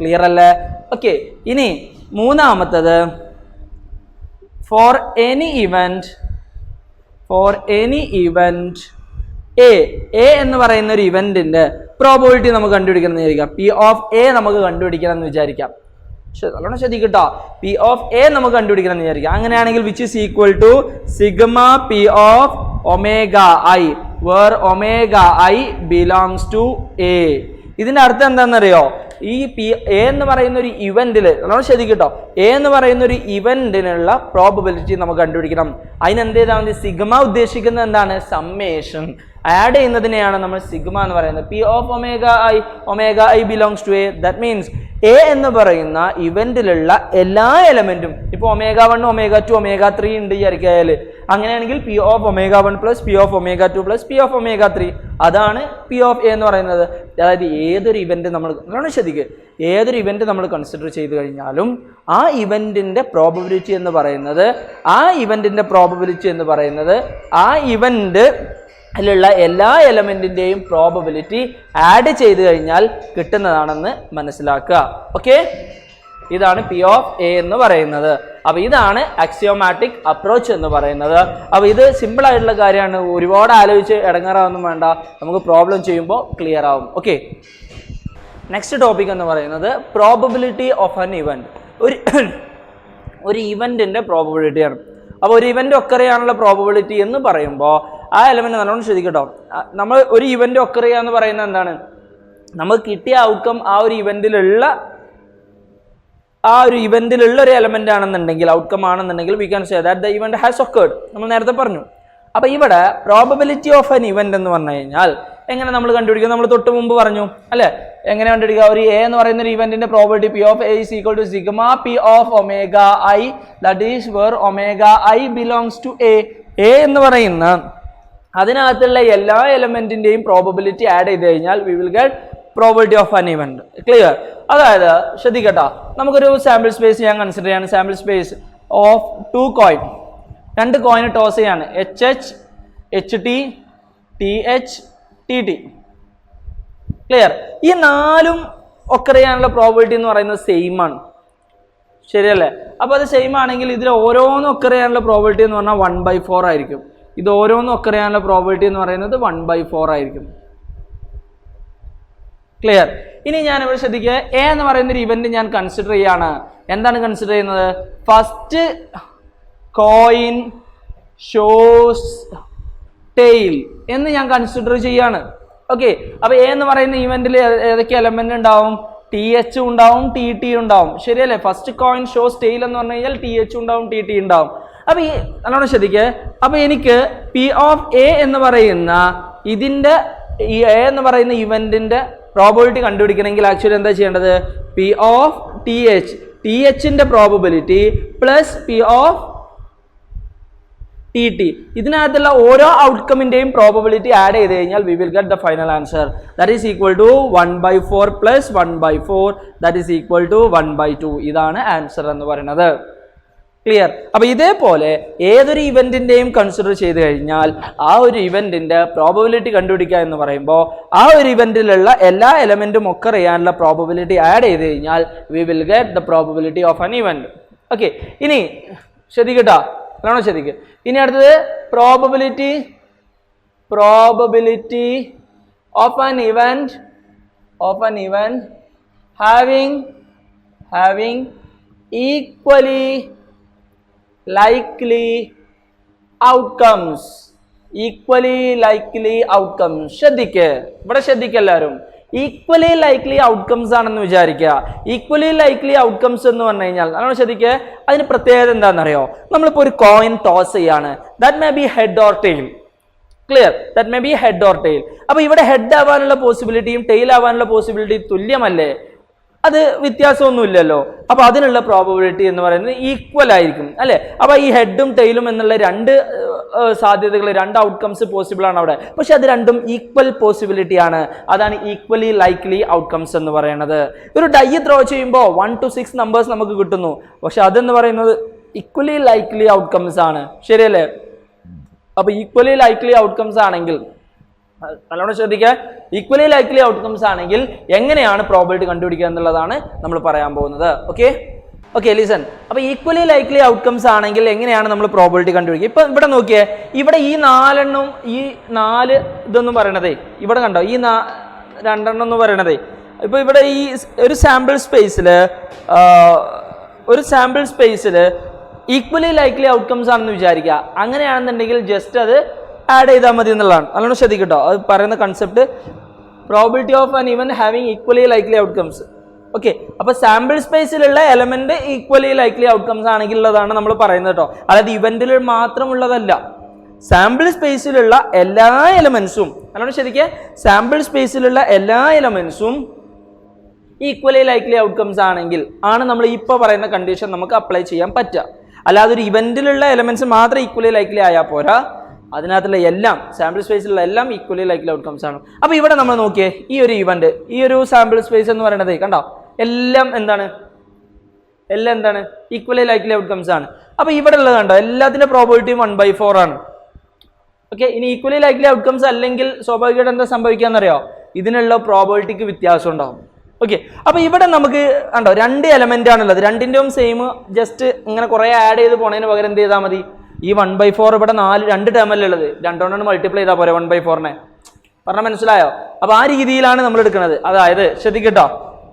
ക്ലിയർ അല്ലേ? ഓക്കെ, ഇനി മൂന്നാമത്തത്, ഫോർ എനി ഇവന്റ് എ എന്ന് പറയുന്ന ഒരു ഇവന്റിന്റെ പ്രോബബിലിറ്റി നമുക്ക് കണ്ടുപിടിക്കണം എന്ന് വിചാരിക്കാം. പി ഓഫ് എ നമുക്ക് കണ്ടുപിടിക്കണം എന്ന് വിചാരിക്കാം. നല്ലോണം ശ്രദ്ധിക്കട്ടോ, പി ഓഫ് എ നമുക്ക് കണ്ടുപിടിക്കണം എന്ന് വിചാരിക്കാം. അങ്ങനെയാണെങ്കിൽ which is equal to sigma P of ω_i where ω_i belongs to A. ഇതിന്റെ അർത്ഥം എന്താണെന്നറിയോ? ഈ എ എന്ന് പറയുന്ന ഒരു ഇവന്റിൽ നമ്മൾ ശ്രദ്ധിക്കട്ടോ, എ എന്ന് പറയുന്ന ഒരു ഇവന്റിനുള്ള പ്രോബബിലിറ്റി നമുക്ക് കണ്ടുപിടിക്കണം. അതിനെന്ത് ചെയ്താൽ മതി? സിഗ്മ ഉദ്ദേശിക്കുന്നത് എന്താണ്? സമ്മേഷൻ. ആഡ് ചെയ്യുന്നതിനെയാണ് നമ്മൾ സിഗ്മ എന്ന് പറയുന്നത്. P of omega I belongs to A. That means A എന്ന് പറയുന്ന ഇവന്റിലുള്ള എല്ലാ എലമെന്റും, ഇപ്പോൾ ഒമേഗ 1, ഒമേഗ 2, ഒമേഗ 3 ഉണ്ട് വിചാരിക്കാൽ, അങ്ങനെയാണെങ്കിൽ P of omega 1 plus P of omega 2 plus P of omega 3, അതാണ് പി ഓഫ് എ എന്ന് പറയുന്നത്. അതായത് ഏതൊരു ഇവന്റ് നമ്മൾ ശ്രദ്ധിക്കുക, ഏതൊരു ഇവന്റ് നമ്മൾ കൺസിഡർ ചെയ്ത് കഴിഞ്ഞാലും ആ ഇവന്റിന്റെ പ്രോബബിലിറ്റി എന്ന് പറയുന്നത് ആ ഇവന്റ് ിലുള്ള എല്ലാ എലമെന്റിന്റെയും പ്രോബബിലിറ്റി ആഡ് ചെയ്ത് കഴിഞ്ഞാൽ കിട്ടുന്നതാണെന്ന് മനസ്സിലാക്കുക. ഓക്കെ, ഇതാണ് പി ഓഫ് എ എന്ന് പറയുന്നത്. അപ്പൊ ഇതാണ് അക്സിയോമാറ്റിക് അപ്രോച്ച് എന്ന് പറയുന്നത്. അപ്പൊ ഇത് സിമ്പിൾ ആയിട്ടുള്ള കാര്യമാണ്, ഒരുപാട് ആലോചിച്ച് ഇടങ്ങാറാവൊന്നും വേണ്ട, നമുക്ക് പ്രോബ്ലം ചെയ്യുമ്പോൾ ക്ലിയർ ആവും. ഓക്കെ, നെക്സ്റ്റ് ടോപ്പിക് എന്ന് പറയുന്നത് പ്രോബബിലിറ്റി ഓഫ് ആൻ ഇവന്റ്. ഒരു ഇവന്റിന്റെ പ്രോബബിലിറ്റിയാണ്. അപ്പോൾ ഒരു ഇവന്റ് ഒക്കർ ചെയ്യാനുള്ള പ്രോബബിലിറ്റി എന്ന് പറയുമ്പോൾ ആ എലമെന്റ് നല്ലോണം ശ്രദ്ധിക്കട്ടോ. നമ്മൾ ഒരു ഇവന്റ് ഒക്കർ ചെയ്യുക എന്ന് പറയുന്നത് എന്താണ്? നമുക്ക് കിട്ടിയ ഔട്ട്കം ആ ഒരു ഇവന്റിലുള്ള ഒരു എലമെന്റ് ആണെന്നുണ്ടെങ്കിൽ, ഔട്ട്കം ആണെന്നുണ്ടെങ്കിൽ V can say that the event has occurred. നമ്മൾ നേരത്തെ പറഞ്ഞു. അപ്പൊ ഇവിടെ പ്രോബബിലിറ്റി ഓഫ് ആൻ ഇവന്റ് എന്ന് പറഞ്ഞു കഴിഞ്ഞാൽ എങ്ങനെ നമ്മൾ കണ്ടുപിടിക്കുക? നമ്മൾ തൊട്ട് മുമ്പ് പറഞ്ഞു അല്ലെ, എങ്ങനെ കണ്ടുപിടിക്കുക? ഒരു എ എന്ന് പറയുന്ന ഒരു ഇവന്റിന്റെ probability P of A is equal to sigma P of omega i, that is where omega I belongs to A. A എന്ന് പറയുന്ന അതിനകത്തുള്ള എല്ലാ എലമെന്റിന്റെയും പ്രോബബിലിറ്റി ആഡ് ചെയ്ത് കഴിഞ്ഞാൽ we will get probability of an event. Clear? അതായത് ശ്രദ്ധിക്കട്ടോ, നമുക്കൊരു സാമ്പിൾ സ്പേസ് ഞാൻ കൺസിഡർ ചെയ്യാണ്. Sample space of 2 coin, 2 coin toss ചെയ്യാണ്. HH, HT, TH, TT. Clear? ഈ 4ഉം ഒക്കർ ചെയ്യാനുള്ള പ്രോബബിലിറ്റി എന്ന് പറയുന്നത് സെയിം ആണ്, ശരിയല്ലേ? അപ്പൊ അത് സെയിം ആണെങ്കിൽ ഇതിൽ ഓരോന്നും ഒക്കർ ചെയ്യാനുള്ള പ്രോബബിലിറ്റി എന്ന് പറഞ്ഞാൽ 1/4 ആയിരിക്കും. ഇത് ഓരോന്നും ഒക്കർ ചെയ്യാനുള്ള പ്രോബബിലിറ്റി എന്ന് പറയുന്നത് 1/4 ആയിരിക്കും. ക്ലിയർ? ഇനി ഞാൻ ഇവിടെ ശ്രദ്ധിക്കുക, എ എന്ന് പറയുന്ന ഒരു ഇവന്റ് ഞാൻ കൺസിഡർ ചെയ്യാണ്. എന്താണ് കൺസിഡർ ചെയ്യുന്നത്? ഫസ്റ്റ് കോയിൻ ഷോസ് ടെയിൽ എന്ന് ഞാൻ കൺസിഡർ ചെയ്യാണ്. ഓക്കെ, അപ്പൊ എ എന്ന് പറയുന്ന ഇവന്റിൽ ഏതൊക്കെ എലമെന്റ് ഉണ്ടാവും? TH ഉണ്ടാവും, TT ഉണ്ടാവും, ശരിയല്ലേ? ഫസ്റ്റ് കോയിൻ ഷോസ് ടെയിൽ എന്ന് പറഞ്ഞു കഴിഞ്ഞാൽ TH ഉണ്ടാവും, TT ഉണ്ടാവും. അപ്പൊ ഈ നല്ലോണം ശ്രദ്ധിക്കുക. അപ്പൊ എനിക്ക് പി ഓഫ് എ എന്ന് പറയുന്ന ഇതിന്റെ ഈ എ എന്ന് പറയുന്ന ഇവന്റിന്റെ പ്രോബബിലിറ്റി കണ്ടുപിടിക്കണമെങ്കിൽ ആക്ച്വലി എന്താ ചെയ്യേണ്ടത്? പി ഓഫ് THന്റെ probability plus P of TT, ഇതിനകത്തുള്ള ഓരോ ഔട്ട്കമിന്റെയും പ്രോബബിലിറ്റി ആഡ് ചെയ്ത് കഴിഞ്ഞാൽ we will get the final answer. That is equal to 1/4 plus 1/4, that is equal to 1/2. ഇതാണ് ആൻസർ എന്ന് പറയുന്നത്. ക്ലിയർ? അപ്പൊ ഇതേപോലെ ഏതൊരു ഇവന്റിന്റെയും കൺസിഡർ ചെയ്ത് കഴിഞ്ഞാൽ ആ ഒരു ഇവന്റിന്റെ പ്രോബബിലിറ്റി കണ്ടുപിടിക്കുക എന്ന് പറയുമ്പോൾ ആ ഒരു ഇവന്റിലുള്ള എല്ലാ എലമെന്റും ഒക്കെ ചെയ്യാനുള്ള പ്രോബബിലിറ്റി ആഡ് ചെയ്ത് കഴിഞ്ഞാൽ we will get the probability of an event. Okay, ഇനി ശ്രദ്ധിക്കട്ടോ, ആണോ ശ്രദ്ധിക്കുക. ഇനി അടുത്തത് probability of an event having equally likely outcomes. ശ്രദ്ധിക്കുക, ഇവിടെ ശ്രദ്ധിക്കുക എല്ലാവരും. ഈക്വലി ലൈക്ലി ഔട്ട്കംസ് ആണെന്ന് വിചാരിക്കുക. ഈക്വലി ലൈക്ലി ഔട്ട്കംസ് എന്ന് പറഞ്ഞു കഴിഞ്ഞാൽ നമ്മൾ ശ്രദ്ധിക്കുക, അതിന് പ്രത്യേകത എന്താണെന്നറിയോ? നമ്മളിപ്പോൾ ഒരു കോയിൻ ടോസ് ചെയ്യാണ്. That may be head or tail. Clear? That may be head or tail. അപ്പൊ ഇവിടെ ഹെഡ് ആവാനുള്ള പോസിബിലിറ്റിയും ടെയിൽ ആവാനുള്ള പോസിബിലിറ്റിയും തുല്യമല്ലേ? അത് വ്യത്യാസമൊന്നുമില്ലല്ലോ. അപ്പൊ അതിനുള്ള പ്രോബബിലിറ്റി എന്ന് പറയുന്നത് ഈക്വൽ ആയിരിക്കും അല്ലെ? അപ്പൊ ഈ ഹെഡും ടെയിലും എന്നുള്ള 2 സാധ്യതകൾ, 2 ഔട്ട്കംസ് പോസിബിൾ ആണ് അവിടെ. പക്ഷെ അത് രണ്ടും ഈക്വൽ പോസിബിലിറ്റി ആണ്. അതാണ് ഈക്വലി ലൈക്ലി ഔട്ട്കംസ് എന്ന് പറയുന്നത്. ഒരു ഡൈ ത്രോ ചെയ്യുമ്പോൾ 1 to 6 നമ്പേഴ്സ് നമുക്ക് കിട്ടുന്നു. പക്ഷെ അതെന്ന് പറയുന്നത് ഈക്വലി ലൈക്ലി ഔട്ട്കംസ് ആണ്, ശരിയല്ലേ? അപ്പൊ ഈക്വലി ലൈക്ലി ഔട്ട്കംസ് ആണെങ്കിൽ നല്ലോണം ശ്രദ്ധിക്കുക. ഈക്വലി ലൈക്ലി ഔട്ട്കംസ് ആണെങ്കിൽ എങ്ങനെയാണ് പ്രോബബിലിറ്റി കണ്ടുപിടിക്കുക എന്നുള്ളതാണ് നമ്മൾ പറയാൻ പോകുന്നത്. Okay listen. അപ്പൊ ഈക്വലി ലൈക്ലി ഔട്ട്കംസ് ആണെങ്കിൽ എങ്ങനെയാണ് നമ്മൾ പ്രോബബിലിറ്റി കണ്ടുപിടിക്കുക? ഇപ്പൊ ഇവിടെ നോക്കിയേ, ഇവിടെ ഈ 4 ഇതൊന്നും പറയണതേ, ഇവിടെ കണ്ടോ ഈ 2 എന്ന് പറയണതേ. ഇപ്പൊ ഇവിടെ ഈ ഒരു സാമ്പിൾ സ്പേസിൽ ഈക്വലി ലൈക്ലി ഔട്ട്കംസ് ആണെന്ന് വിചാരിക്കുക. അങ്ങനെയാണെന്നുണ്ടെങ്കിൽ ജസ്റ്റ് അത് ആഡ് ചെയ്താൽ മതി എന്നുള്ളതാണ്. നല്ലോണം ശ്രദ്ധിക്കട്ടോ, അത് പറയുന്ന concept probability of an event having equally likely outcomes. Okay, അപ്പൊ സാമ്പിൾ സ്പേസിലുള്ള എലമെന്റ് ഈക്വലി ലൈക്ലി ഔട്ട്കംസ് ആണെങ്കിൽ ഉള്ളതാണ് നമ്മൾ പറയുന്നത് കേട്ടോ. അതായത് ഇവന്റിൽ മാത്രമുള്ളതല്ല, സാമ്പിൾ സ്പേസിലുള്ള എല്ലാ എലമെന്റ്സും, അല്ലാണ്ട് ശരിക്കും സാമ്പിൾ സ്പേസിലുള്ള എല്ലാ എലമെന്റ്സും ഈക്വലി ലൈക്ലി ഔട്ട്കംസ് ആണെങ്കിൽ ആണ് നമ്മൾ ഇപ്പോൾ പറയുന്ന കണ്ടീഷൻ നമുക്ക് അപ്ലൈ ചെയ്യാൻ പറ്റുക. അല്ലാതെ ഒരു ഇവന്റിലുള്ള എലമെന്റ്സ് മാത്രം ഈക്വലി ലൈക്ലി ആയാൽ പോരാ, അതിനകത്തുള്ള എല്ലാം സാമ്പിൾ സ്പേസിലുള്ള എല്ലാം ഈക്വലി ലൈക്ലി ഔട്ട്കംസ് ആണ്. അപ്പൊ ഇവിടെ നമ്മൾ നോക്കിയേ, ഈ ഒരു ഇവന്റ്, ഈ ഒരു സാമ്പിൾ സ്പേസ് എന്ന് പറയുന്നത് കണ്ടോ, എല്ലാം എന്താണ് ഈക്വലി ലൈക്ലി ഔട്ട്കംസ് ആണ്. അപ്പൊ ഇവിടെ ഉള്ളത് കണ്ടോ, എല്ലാത്തിന്റെ പ്രോബബിലിറ്റിയും 1/4 ആണ്. ഓക്കെ, ഇനി ഈക്വലി ലൈക്ലി ഔട്ട്കംസ് അല്ലെങ്കിൽ സ്വാഭാവികമായിട്ട് എന്താ സംഭവിക്കാന്നറിയോ, ഇതിനുള്ള പ്രോബബിലിറ്റിക്ക് വ്യത്യാസം ഉണ്ടാവും. ഓക്കെ, അപ്പൊ ഇവിടെ നമുക്ക് കണ്ടോ 2 എലമെന്റ് ആണുള്ളത്, രണ്ടിന്റെയും സെയിം, ജസ്റ്റ് ഇങ്ങനെ കുറെ ആഡ് ചെയ്ത് പോണതിന് പകരം എന്ത് ചെയ്താൽ മതി, ഈ 1/4 ഇവിടെ 2 ടേം അല്ലേ ഉള്ളത്, 2 കൊണ്ട് മൾട്ടിപ്ലൈ ചെയ്താൽ പോരെ 1/4നെ. പറഞ്ഞാൽ മനസ്സിലായോ? അപ്പൊ ആ രീതിയിലാണ് നമ്മൾ എടുക്കുന്നത്. അതായത് ശ്രദ്ധിക്കട്ടോ,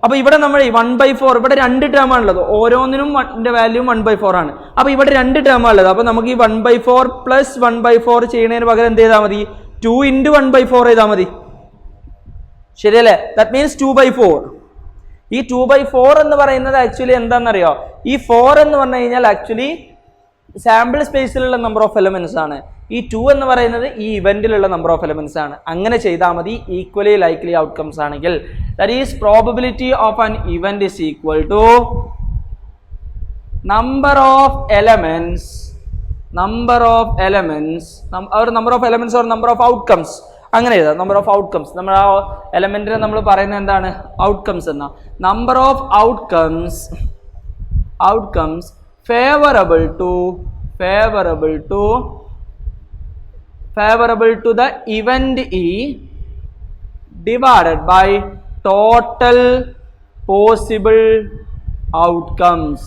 അപ്പൊ ഇവിടെ നമ്മൾ 1/4, ഇവിടെ 2 ടേം ആണുള്ളത്, ഓരോന്നിനും വാല്യൂ 1/4 ആണ്. അപ്പൊ ഇവിടെ 2 ടേം ആണുള്ളത്. അപ്പൊ നമുക്ക് ഈ 1/4 പ്ലസ് 1/4 ചെയ്യുന്നതിന് പകരം എന്ത് ചെയ്താൽ മതി, 2 × 1/4 ചെയ്താൽ മതി. ശരിയല്ലേ? That means 2/4. ഈ 2/4 എന്ന് പറയുന്നത് ആക്ച്വലി എന്താണെന്നറിയോ, ഈ 4 എന്ന് പറഞ്ഞു കഴിഞ്ഞാൽ ആക്ച്വലി സാമ്പിൾ സ്പേസിലുള്ള നമ്പർ ഓഫ് എലമെന്റ്സ് ആണ്. ഈ 2 എന്ന് പറയുന്നത് ഈ ഇവന്റിലുള്ള നമ്പർ ഓഫ് എലമെന്റ്സ് ആണ്. അങ്ങനെ ചെയ്താൽ മതി ഈക്വലി ലൈക്ലി ഔട്ട്കംസ് ആണെങ്കിൽ. That is probability of an event is equal to number of elements or number of elements or number of outcomes. അങ്ങനെ എഴുതാം, നമ്പർ ഓഫ് ഔട്ട്കംസ്. നമ്മൾ ആ എലമെന്റിനെ നമ്മൾ പറയുന്നത് എന്താണ്, ഔട്ട്കംസ് എന്ന. Number of outcomes favorable to the event E divided by total possible outcomes.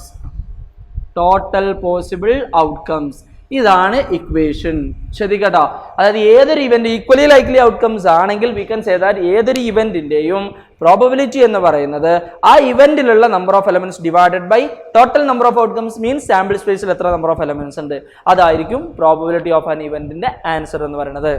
ഇതാണ് equation. ശ്രദ്ധിക്കട്ടോ, അതായത് ഏതൊരു ഇവന്റ് ഈക്വലി ലൈക്ലി ഔട്ട്കംസ് ആണെങ്കിൽ വി കൻ സേ ദാറ്റ് ഏതൊരു ഇവന്റിന്റെയും പ്രോബബിലിറ്റി എന്ന് പറയുന്നത് ആ ഇവന്റിലുള്ള number of elements divided by total number of outcomes means sample സ്പേസിൽ എത്ര നമ്പർ ഓഫ് എലമെന്റ്സ് ഉണ്ട്, അതായിരിക്കും പ്രോബബിലിറ്റി ഓഫ് ആൻ ഇവന്റിന്റെ ആൻസർ എന്ന് പറയുന്നത്.